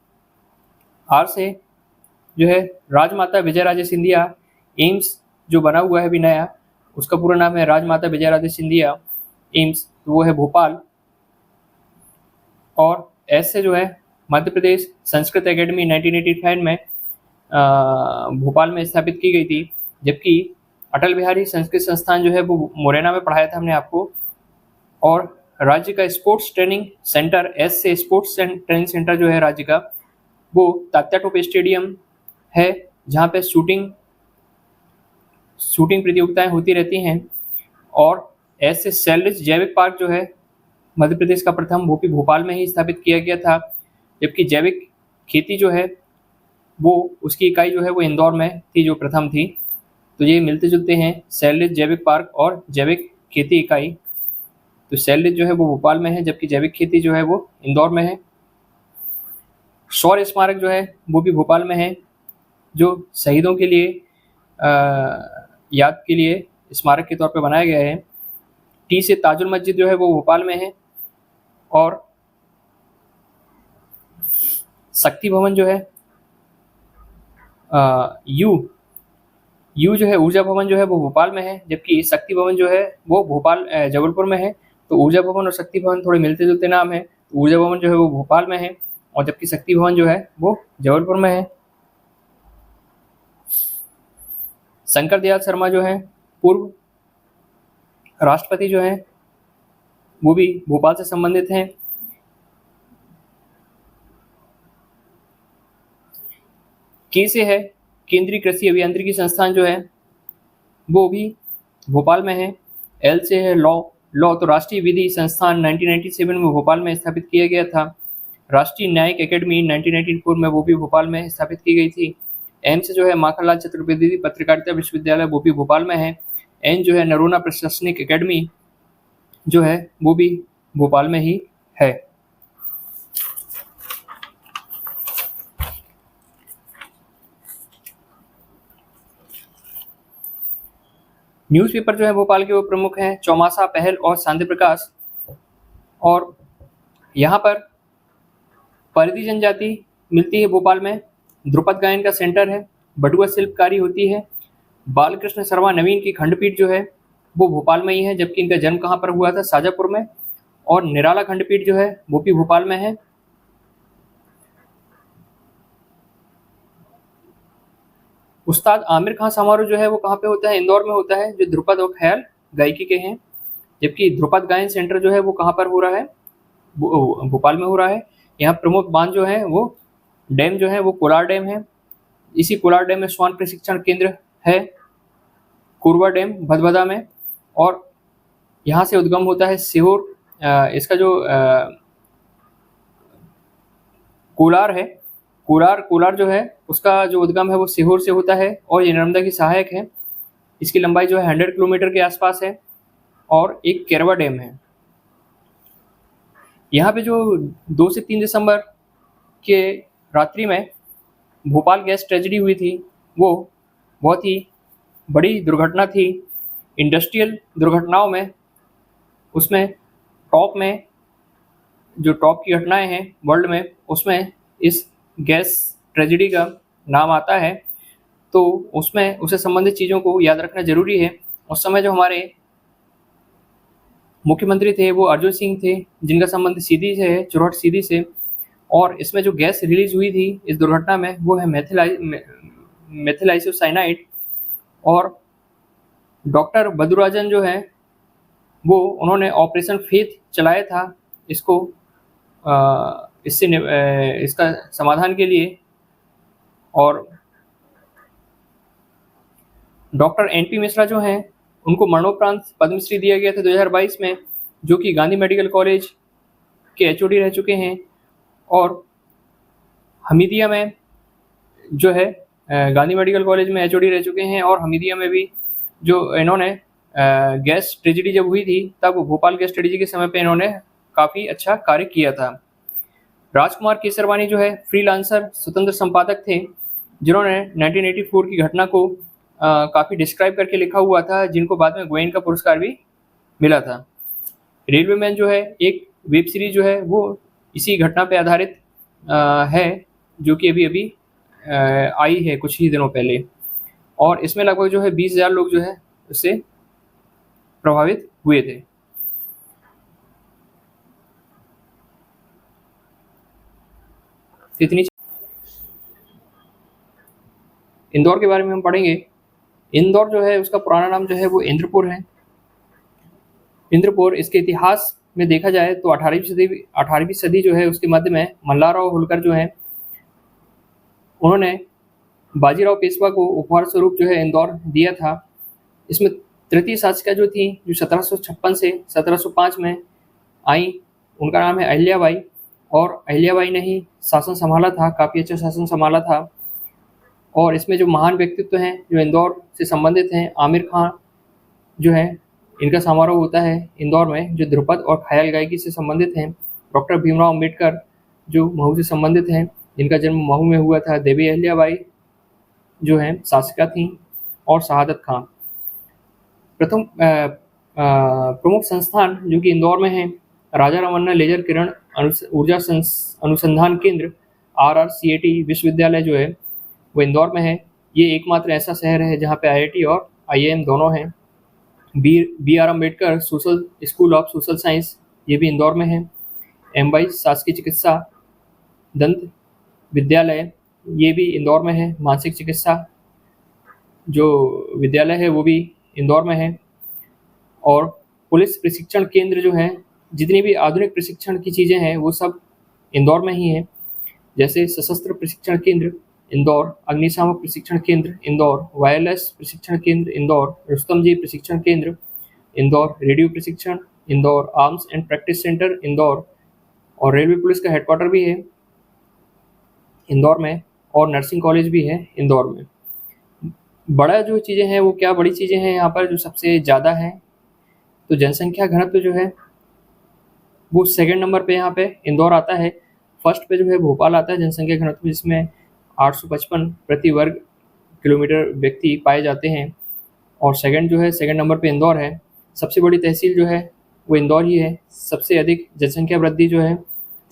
[SPEAKER 1] आर से जो है राजमाता विजयराजे सिंधिया एम्स जो बना हुआ है अभी नया, उसका पूरा नाम है राजमाता विजयराजे सिंधिया एम्स, तो वो है भोपाल। और एस से जो है मध्य प्रदेश संस्कृत एकेडमी 1985 में भोपाल में स्थापित की गई थी, जबकि अटल बिहारी संस्कृत संस्थान जो है वो मुरैना में पढ़ाया था हमने आपको। और राज्य का स्पोर्ट्स ट्रेनिंग सेंटर, एस से स्पोर्ट्स ट्रेनिंग सेंटर जो है राज्य का, वो तात्या टोपे स्टेडियम है, जहाँ पे शूटिंग प्रतियोगिताएं होती रहती हैं। और एस से सैलरिच जैविक पार्क जो है मध्य प्रदेश का प्रथम, वो भी भोपाल में ही स्थापित किया गया था, जबकि जैविक खेती जो है वो उसकी इकाई जो है वो इंदौर में थी, जो प्रथम थी। तो ये मिलते जुलते हैं, सैलरिच जैविक पार्क और जैविक खेती इकाई। तो सैलरिच जो है वो भोपाल में है, जबकि जैविक खेती जो है वो इंदौर में है। शौर्य स्मारक जो है वो भी भोपाल में है, जो शहीदों के लिए याद के लिए स्मारक के तौर पे बनाया गया है। टी से ताजुल मस्जिद जो है वो भोपाल में है। और शक्ति भवन जो है यू जो है ऊर्जा भवन जो है वो भोपाल में है, जबकि शक्ति भवन जो है वो भोपाल जबलपुर में है। तो ऊर्जा भवन और शक्ति भवन थोड़े मिलते जुलते नाम है। ऊर्जा भवन जो है वो भोपाल में है और जबकि शक्ति भवन जो है वो जबलपुर में है। शंकर दयाल शर्मा जो है पूर्व राष्ट्रपति जो है वो भी भोपाल से संबंधित हैं। के से है केंद्रीय कृषि अभियांत्रिकी संस्थान जो है वो भी भोपाल में है। एल से है लॉ तो राष्ट्रीय विधि संस्थान 1997 में भोपाल में स्थापित किया गया था। राष्ट्रीय न्यायिक एकेडमी 1994 में वो भी भोपाल में स्थापित की गई थी। एम से जो है माखनलाल चतुर्वेदी पत्रकारिता विश्वविद्यालय वो भी भोपाल में है। एन जो है नरोना प्रशासनिक एकेडमी जो है वो भी भोपाल में ही है। न्यूज़पेपर जो है भोपाल के वो प्रमुख हैं चौमासा, पहल और शांति प्रकाश। और यहाँ पर परिधि जनजाति मिलती है भोपाल में। ध्रुपद गायन का सेंटर है। बटुआ शिल्पकारी होती है। बालकृष्ण शर्मा नवीन की खंडपीठ जो है वो भोपाल में ही है, जबकि इनका जन्म कहाँ पर हुआ था? शाजापुर में। और निराला खंडपीठ जो है वो भी भोपाल में है। उस्ताद आमिर खान समारोह जो है वो कहाँ पे होता है? इंदौर में होता है, जो ध्रुपद और ख्याल गायकी के हैं। जबकि ध्रुपद गायन सेंटर जो है वो कहाँ पर हो रहा है? भोपाल में हो रहा है। यहाँ प्रमुख बांध जो है वो डैम जो है वो कोलार डैम है। इसी कोलार डैम में स्वान प्रशिक्षण केंद्र है, कुरवा डैम भदभदा में। और यहाँ से उद्गम होता है सीहोर। इसका जो कोलार है, कोलार जो है उसका जो उद्गम है वो सीहोर से होता है और ये नर्मदा की सहायक है। इसकी लंबाई जो है 100 किलोमीटर के आसपास है। और एक केरवा डैम है। यहाँ पे जो 2 से 3 दिसंबर के रात्रि में भोपाल गैस ट्रेजेडी हुई थी वो बहुत ही बड़ी दुर्घटना थी। इंडस्ट्रियल दुर्घटनाओं में उसमें टॉप में जो टॉप की घटनाएं हैं वर्ल्ड में, उसमें इस गैस ट्रेजेडी का नाम आता है। तो उसमें उससे संबंधित चीज़ों को याद रखना जरूरी है। उस समय जो हमारे मुख्यमंत्री थे वो अर्जुन सिंह थे, जिनका संबंध सीधी से है, चुरहट सीधी से। और इसमें जो गैस रिलीज हुई थी इस दुर्घटना में वो है मेथिल आइसोसाइनाइड। और डॉक्टर बदुराजन जो है वो उन्होंने ऑपरेशन फेथ चलाया था इसको इसका समाधान के लिए। और डॉक्टर एन.पी. मिश्रा जो हैं उनको मरणोपरांत पद्मश्री दिया गया था 2022 में, जो कि गांधी मेडिकल कॉलेज के एचओडी रह चुके हैं। और हमीदिया में जो है गांधी मेडिकल कॉलेज में एचओडी रह चुके हैं। और हमीदिया में भी जो इन्होंने गैस ट्रेजेडी जब हुई थी तब भोपाल गैस ट्रेजेडी के समय पे इन्होंने काफ़ी अच्छा कार्य किया था। राजकुमार केसरवानी जो है फ्रीलांसर स्वतंत्र संपादक थे, जिन्होंने 1984 की घटना को काफ़ी डिस्क्राइब करके लिखा हुआ था, जिनको बाद में गोयन का पुरस्कार भी मिला था। रेलवे मैन जो है एक वेब सीरीज जो है वो इसी घटना पे आधारित है, जो कि अभी आई है कुछ ही दिनों पहले। और इसमें लगभग जो है 20,000 लोग जो है उससे प्रभावित हुए थे। इतनी इंदौर के बारे में हम पढ़ेंगे। इंदौर जो है उसका पुराना नाम जो है वो इंद्रपुर है। इंद्रपुर, इसके इतिहास में देखा जाए तो 18वीं सदी जो है उसके मध्य में मल्लाराव होलकर जो है उन्होंने बाजीराव पेशवा को उपहार स्वरूप जो है इंदौर दिया था। इसमें तृतीय शासिका जो थी, जो 1756 से 1705 में आई, उनका नाम है अहिल्याबाई। और अहिल्याबाई ने ही शासन संभाला था, काफ़ी अच्छा शासन संभाला था। और इसमें जो महान व्यक्तित्व हैं जो इंदौर से संबंधित हैं, आमिर खान जो है, इनका समारोह होता है इंदौर में, जो ध्रुपद और ख्याल गायकी से संबंधित हैं। डॉक्टर भीमराव अम्बेडकर जो महू से संबंधित हैं, जिनका जन्म महू में हुआ था। देवी अहिल्याबाई जो है शासिका थी। और शहादत खान। प्रथम प्रमुख संस्थान जो कि इंदौर में है, राजा रमन्ना लेजर किरण ऊर्जा अनुसंधान केंद्र RRCAT विश्वविद्यालय जो है वो इंदौर में है। ये एकमात्र ऐसा शहर है जहाँ पे IIT और IIM दोनों हैं। BR Ambedkar social school of social science ये भी इंदौर में है। M22 शासकीय चिकित्सा दंत विद्यालय ये भी इंदौर में है। मानसिक चिकित्सा जो विद्यालय है वो भी इंदौर में है। और पुलिस प्रशिक्षण केंद्र जो हैं, जितनी भी आधुनिक प्रशिक्षण की चीज़ें हैं वो सब इंदौर में ही हैं। जैसे सशस्त्र प्रशिक्षण केंद्र इंदौर, अग्निशामक प्रशिक्षण केंद्र इंदौर, वायरलेस प्रशिक्षण केंद्र इंदौर, रुस्तम जी प्रशिक्षण केंद्र इंदौर, रेडियो प्रशिक्षण Indore, arms and practice centre Indore, और रेलवे पुलिस का हेडक्वार्टर भी है इंदौर में, और नर्सिंग कॉलेज भी है इंदौर में। बड़ा जो चीज़ें हैं वो क्या बड़ी चीज़ें हैं यहाँ पर जो सबसे ज़्यादा है, तो जनसंख्या घनत्व जो है वो सेकंड नंबर पे यहाँ पे इंदौर आता है। फर्स्ट पे जो है भोपाल आता है जनसंख्या घनत्व, जिसमें 855 प्रति वर्ग किलोमीटर व्यक्ति पाए जाते हैं। और सेकंड नंबर पे इंदौर है। सबसे बड़ी तहसील जो है वो इंदौर ही है। सबसे अधिक जनसंख्या वृद्धि जो है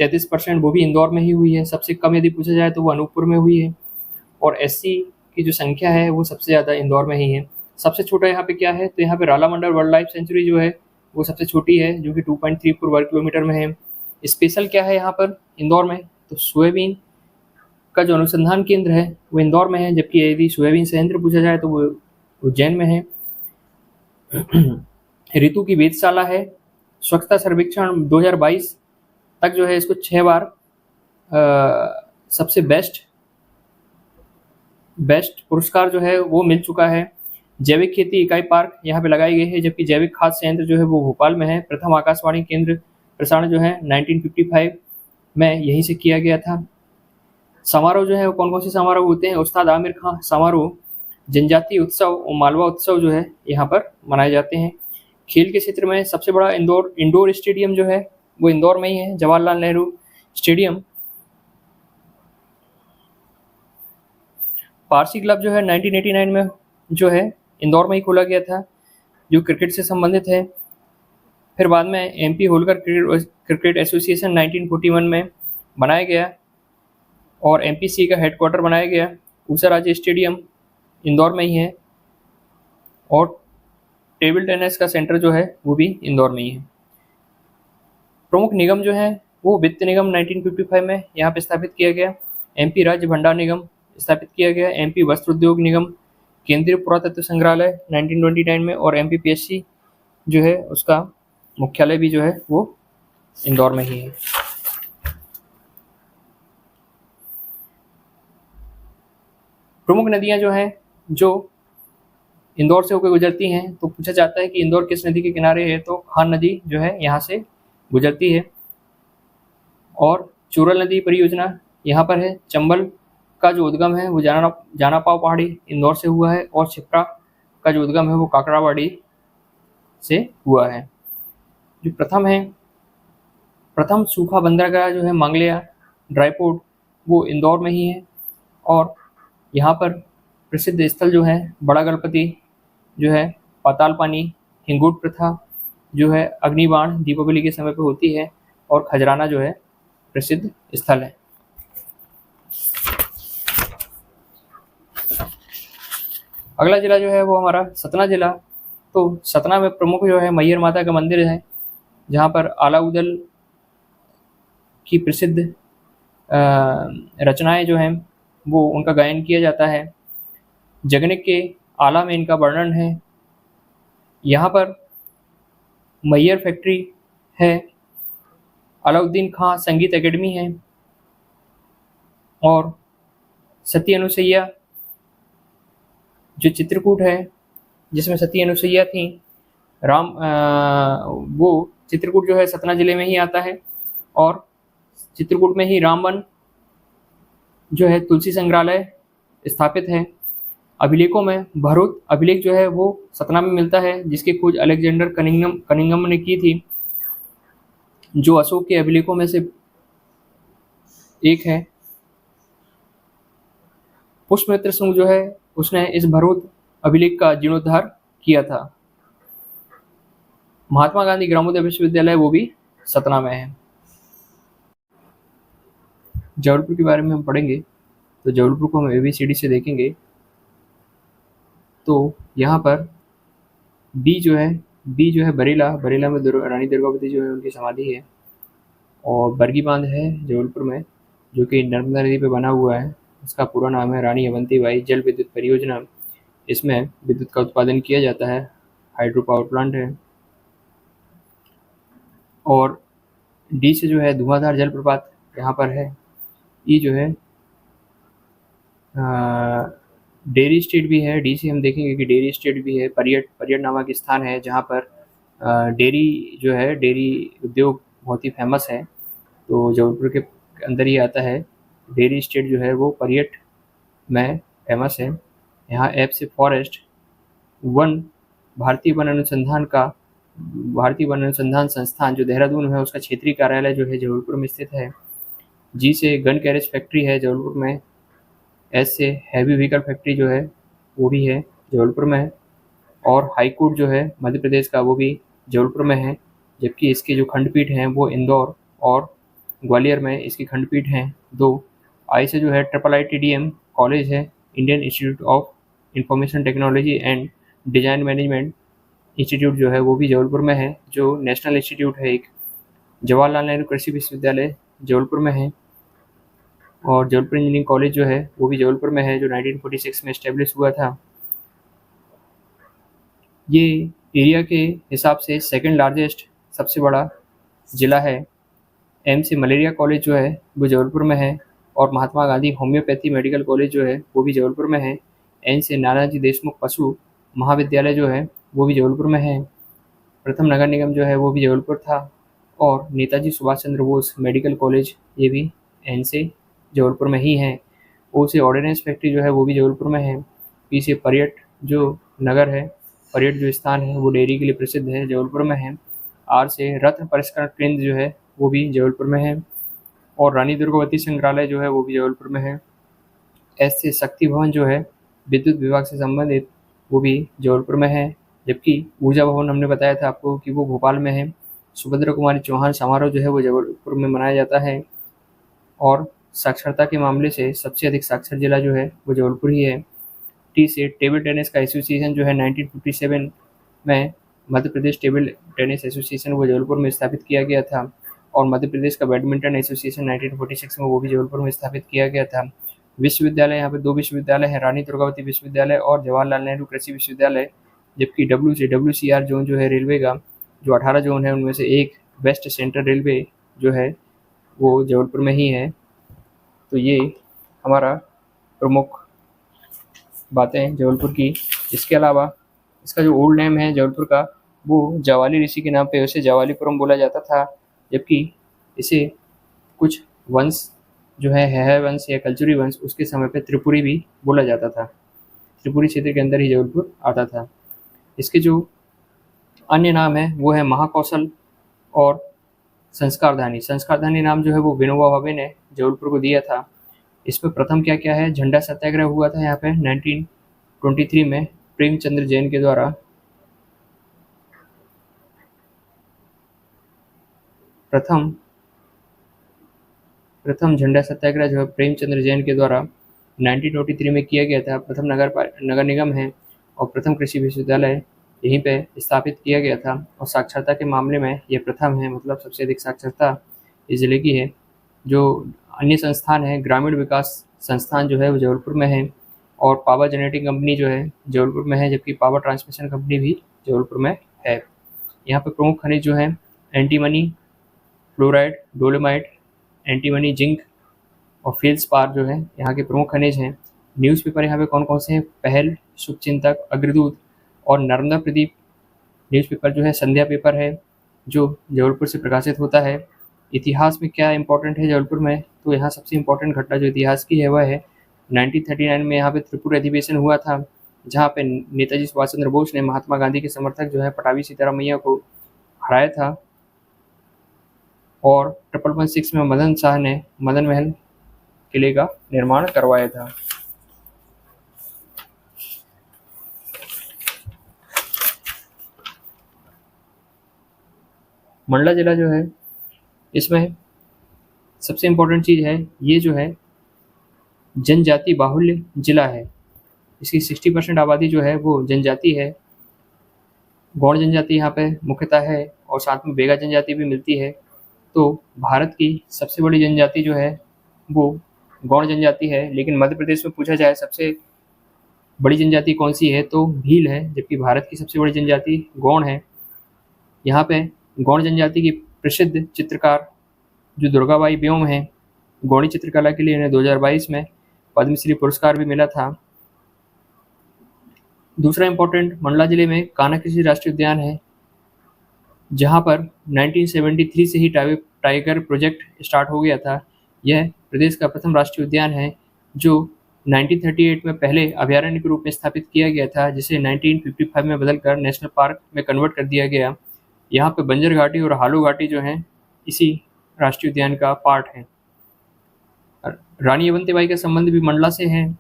[SPEAKER 1] 33% वो भी इंदौर में ही हुई है। सबसे कम यदि पूछा जाए तो वो अनूपपुर में हुई है। और SC की जो संख्या है वो सबसे ज़्यादा इंदौर में ही है। सबसे छोटा यहाँ पे क्या है, तो यहाँ पे रालामंडल वाइल्ड लाइफ सेंचुरी जो है वो सबसे छोटी है, जो कि 2.34 वर्ग किलोमीटर में है। स्पेशल क्या है यहाँ पर इंदौर में, तो सोयाबीन का जो अनुसंधान केंद्र है वो इंदौर में है, जबकि यदि सोयाबीन संयंत्र पूछा जाए तो वो उज्जैन में है। ऋतु की वेधशाला है। स्वच्छता सर्वेक्षण 2022 तक जो है इसको 6 बार सबसे बेस्ट पुरस्कार जो है वो मिल चुका है। जैविक खेती इकाई पार्क यहाँ पे लगाई गई है, जबकि जैविक खाद्य संयंत्र जो है वो भोपाल में है। प्रथम आकाशवाणी केंद्र प्रसारण जो है 1955 में यहीं से किया गया था। समारोह जो है वो कौन कौन से समारोह होते हैं, उस्ताद आमिर खां समारोह, जनजातीय उत्सव और मालवा उत्सव जो है यहाँ पर मनाए जाते हैं। खेल के क्षेत्र में सबसे बड़ा इंडोर स्टेडियम जो है वो इंदौर में ही है, जवाहरलाल नेहरू स्टेडियम। पारसी क्लब जो है 1989 में जो है इंदौर में ही खोला गया था, जो क्रिकेट से संबंधित है। फिर बाद में MP होलकर क्रिकेट एसोसिएशन 1941 में बनाया गया और MPC का हेडक्वार्टर बनाया गया। ऊषा राजे स्टेडियम इंदौर में ही है, और टेबल टेनिस का सेंटर जो है वो भी इंदौर में ही है। प्रमुख निगम जो है वो वित्त निगम 1955 में यहाँ पे स्थापित किया गया। MP राज्य भंडार निगम स्थापित किया गया। MP वस्त्र उद्योग निगम, केंद्रीय पुरातत्व संग्रहालय 1929 में, और MPPSC जो है उसका मुख्यालय भी जो है वो इंदौर में ही है। प्रमुख नदियां जो हैं जो इंदौर से होकर गुजरती हैं, तो पूछा जाता है कि इंदौर किस नदी के किनारे है, तो खान नदी जो है यहाँ से गुजरती है। और चूरल नदी परियोजना यहाँ पर है। चंबल का जो उद्गम है वो जाना पाव पहाड़ी इंदौर से हुआ है, और छिप्रा का जो उद्गम है वो काकड़ावाड़ी से हुआ है। जो प्रथम सूखा बंदरगाह जो है मांगलिया ड्राई पोर्ट वो इंदौर में ही है। और यहाँ पर प्रसिद्ध स्थल जो है बड़ा गणपति जो है, पाताल पानी, हिंगूट प्रथा जो है, अग्निबाण दीपावली के समय पर होती है, और खजराना जो है प्रसिद्ध स्थल है। अगला जिला जो है वो हमारा सतना जिला। तो सतना में प्रमुख जो है मैहर माता का मंदिर है, जहाँ पर आलाउदल की प्रसिद्ध रचनाएं जो हैं वो उनका गायन किया जाता है। जगनिक के आला में इनका वर्णन है। यहाँ पर मैहर फैक्ट्री है, अलाउद्दीन खां संगीत एकेडमी है, और सती अनुसैया जो चित्रकूट है जिसमें सती अनुसैया थी, वो चित्रकूट जो है सतना जिले में ही आता है। और चित्रकूट में ही रामवन जो है तुलसी संग्रहालय स्थापित है। अभिलेखों में भरूच अभिलेख जो है वो सतना में मिलता है, जिसकी खोज अलेक्जेंडर कनिंगम ने की थी, जो अशोक के अभिलेखों में से एक है। पुष्पमित्र सिंह जो है उसने इस भरूच अभिलेख का जीर्णोद्धार किया था। महात्मा गांधी ग्रामोदय विश्वविद्यालय वो भी सतना में है। जबलपुर के बारे में हम पढ़ेंगे। तो जबलपुर को हम ABCD से देखेंगे तो यहाँ पर बी जो है बरेला, बरेला में रानी दुर्गावती जो है उनकी समाधि है। और बरगी बांध है जबलपुर में, जो कि नर्मदा नदी पे बना हुआ है। इसका पूरा नाम है रानी अवंतीबाई जल विद्युत परियोजना। इसमें विद्युत का उत्पादन किया जाता है, हाइड्रो पावर प्लांट है। और डी से जो है धुआंधार जलप्रपात यहाँ पर है। ई जो है डेयरी स्टेट भी है। डी से हम देखेंगे कि डेयरी स्टेट भी है। परियट नामक स्थान है जहाँ पर डेयरी जो है, डेयरी उद्योग बहुत ही फेमस है। तो जबलपुर के अंदर ही आता है। डेयरी स्टेट जो है वो परियट में फेमस है। यहाँ एफ से फॉरेस्ट, वन भारतीय वन अनुसंधान संस्थान जो देहरादून में है उसका क्षेत्रीय कार्यालय जो है जबलपुर में स्थित है। जी से गन कैरेज फैक्ट्री है जबलपुर में। एस से हैवी व्हीकल फैक्ट्री जो है वो भी है जबलपुर में। और हाई कोर्ट जो है मध्य प्रदेश का वो भी जबलपुर में है। जबकि इसके जो खंडपीठ हैं वो इंदौर और ग्वालियर में इसकी खंडपीठ हैं दो। आई से जो है IIITDM कॉलेज है, Indian institute of information technology and design management institute जो है वो भी जबलपुर में है, जो नेशनल इंस्टीट्यूट है एक। जवाहरलाल नेहरू कृषि विश्वविद्यालय जबलपुर में है। और जबलपुर इंजीनियरिंग कॉलेज जो है वो भी जबलपुर में है, जो 1946 में इस्टेब्लिश हुआ था। ये एरिया के हिसाब से सेकंड लार्जेस्ट, सबसे बड़ा ज़िला है। एम से मलेरिया कॉलेज जो है वो जबलपुर में है। और Mahatma Gandhi homeopathy medical college जो है वो भी जबलपुर में है। एन से नानाजी देशमुख पशु महाविद्यालय जो है वो भी जबलपुर में है। प्रथम नगर निगम जो है वो भी जबलपुर था। और नेताजी सुभाष चंद्र बोस मेडिकल कॉलेज ये भी एन से जबलपुर में ही है। ओ से ऑर्डिनेंस फैक्ट्री जो है वो भी जबलपुर में है। पी से पर्यट जो नगर है, पर्यट जो स्थान है वो डेयरी के लिए प्रसिद्ध है, जबलपुर में है। आर से रत्न परिष्करण केंद्र जो है वो भी जबलपुर में है। और रानी दुर्गावती संग्रहालय जो है वो भी जबलपुर में है। एस से शक्ति भवन जो है विद्युत विभाग से संबंधित वो भी जबलपुर में है। जबकि ऊर्जा भवन हमने बताया था आपको कि वो भोपाल में है। सुभद्रा कुमारी चौहान समारोह जो है वो जबलपुर में मनाया जाता है। और साक्षरता के मामले से सबसे अधिक साक्षर जिला जो है वो जबलपुर ही है। टी से टेबल टेनिस का एसोसिएशन जो है 1957 में Madhya Pradesh table tennis association वो जबलपुर में स्थापित किया गया था। और मध्य प्रदेश का बैडमिंटन एसोसिएशन 1946 में वो भी जबलपुर में स्थापित किया गया था। विश्वविद्यालय, यहाँ पे दो विश्वविद्यालय हैं, रानी दुर्गावती विश्वविद्यालय और जवाहरलाल नेहरू कृषि विश्वविद्यालय। जबकि डब्ल्यू से WCR जोन जो है रेलवे का, जो 18 जोन है उनमें से एक वेस्ट सेंट्रल रेलवे जो है वो जबलपुर में ही है। तो ये हमारा प्रमुख बातें जबलपुर की। इसके अलावा इसका जो ओल्ड नेम है जबलपुर का वो जवाली ऋषि के नाम पे उसे जवालीपुरम बोला जाता था। जबकि इसे कुछ वंश जो है वंश या कल्चुरी वंश, उसके समय पे त्रिपुरी भी बोला जाता था। त्रिपुरी क्षेत्र के अंदर ही जबलपुर आता था। इसके जो अन्य नाम है वो है महाकौशल और संस्कारधानी। संस्कारधानी नाम जो है वो विनोबा भावे ने जबलपुर को दिया था। इसमें प्रथम क्या क्या है, झंडा सत्याग्रह हुआ था यहाँ पे 1923 में प्रेमचंद्र जैन के द्वारा। प्रथम झंडा सत्याग्रह जो है प्रेमचंद्र जैन के द्वारा 1923 में किया गया था। प्रथम नगर निगम है और प्रथम कृषि विश्वविद्यालय यहीं पे स्थापित किया गया था। और साक्षरता के मामले में ये प्रथम है, मतलब सबसे अधिक साक्षरता इस जिले की है। जो अन्य संस्थान है, ग्रामीण विकास संस्थान जो है वो जबलपुर में है। और पावर जेनेटिक कंपनी जो है जबलपुर में है, जबकि पावर ट्रांसमिशन कंपनी भी जबलपुर में है। यहाँ पर प्रमुख खनिज जो है antimony, fluoride, dolomite, antimony, zinc और फेल्सपार जो है यहाँ के प्रमुख खनिज हैं। न्यूज़पेपर यहाँ पे कौन कौन से हैं, पहल, शुभचिंतक, अग्रदूत और नर्मदा प्रदीप। न्यूज़पेपर जो है संध्या पेपर है जो जबलपुर से प्रकाशित होता है। इतिहास में क्या इंपॉर्टेंट है जबलपुर में, तो यहाँ सबसे इम्पोर्टेंट घटना जो इतिहास की है वह है 1939 में यहाँ पे त्रिपुरा अधिवेशन हुआ था, जहाँ पे नेताजी सुभाष चंद्र बोस ने महात्मा गांधी के समर्थक जो है पटाभी सीतारामैया को हराया था। और 1116 में मदन शाह ने मदन महल किले का निर्माण करवाया था। मंडला जिला जो है इसमें सबसे इम्पोर्टेंट चीज़ है, ये जो है जनजाति बाहुल्य जिला है। इसकी 60% आबादी जो है वो जनजाति है। गौड़ जनजाति यहाँ पे मुख्यतः है और साथ में बेगा जनजाति भी मिलती है। तो भारत की सबसे बड़ी जनजाति जो है वो गौड़ जनजाति है। लेकिन मध्य प्रदेश में पूछा जाए सबसे बड़ी जनजाति कौन सी है तो भील है, जबकि भारत की सबसे बड़ी जनजाति गौड़ है। यहाँ पे गौड़ जनजाति की प्रसिद्ध चित्रकार जो दुर्गाबाई ब्योम है, गौड़ी चित्रकला के लिए इन्हें 2022 में पद्मश्री पुरस्कार भी मिला था। दूसरा इम्पोर्टेंट, मंडला जिले में कान्हा राष्ट्रीय उद्यान है, जहाँ पर 1973 से ही टाइगर प्रोजेक्ट स्टार्ट हो गया था। यह प्रदेश का प्रथम राष्ट्रीय उद्यान है जो 1938 में पहले अभयारण्य के रूप में स्थापित किया गया था, जिसे 1955 में बदलकर नेशनल पार्क में कन्वर्ट कर दिया गया। यहाँ पे बंजर घाटी और हालू घाटी जो हैं इसी राष्ट्रीय उद्यान का पार्ट है। रानी अवंतीबाई का संबंध भी मंडला से है,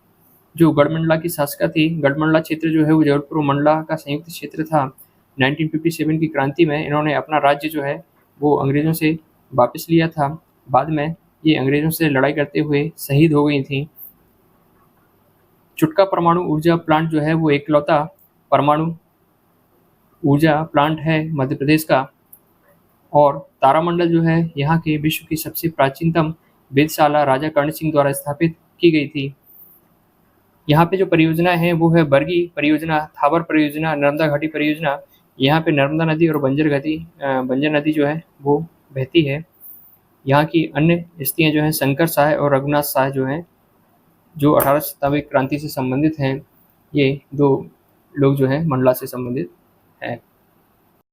[SPEAKER 1] जो गढ़मंडला की शासका थी। गढ़मंडला क्षेत्र जो है वो जबलपुर मंडला का संयुक्त क्षेत्र था। 1957 की क्रांति में इन्होंने अपना राज्य जो है वो अंग्रेज़ों से वापस लिया था। बाद में ये अंग्रेज़ों से लड़ाई करते हुए शहीद हो गई थी। चुटका परमाणु ऊर्जा प्लांट जो है वो एकलौता परमाणु ऊर्जा प्लांट है मध्य प्रदेश का। और तारामंडल जो है यहाँ के विश्व की सबसे प्राचीनतम वेधशाला राजा कर्ण सिंह द्वारा स्थापित की गई थी। यहाँ पे जो परियोजना है वो है बरगी परियोजना, थावर परियोजना, नर्मदा घाटी परियोजना। यहाँ पे नर्मदा नदी और बंजर नदी जो है वो बहती है। यहाँ की अन्य हस्तियाँ जो हैं शंकर शाह और रघुनाथ शाह जो हैं, जो 18 शताब्दी क्रांति से संबंधित हैं। ये दो लोग जो हैं मंडला से संबंधित हैं।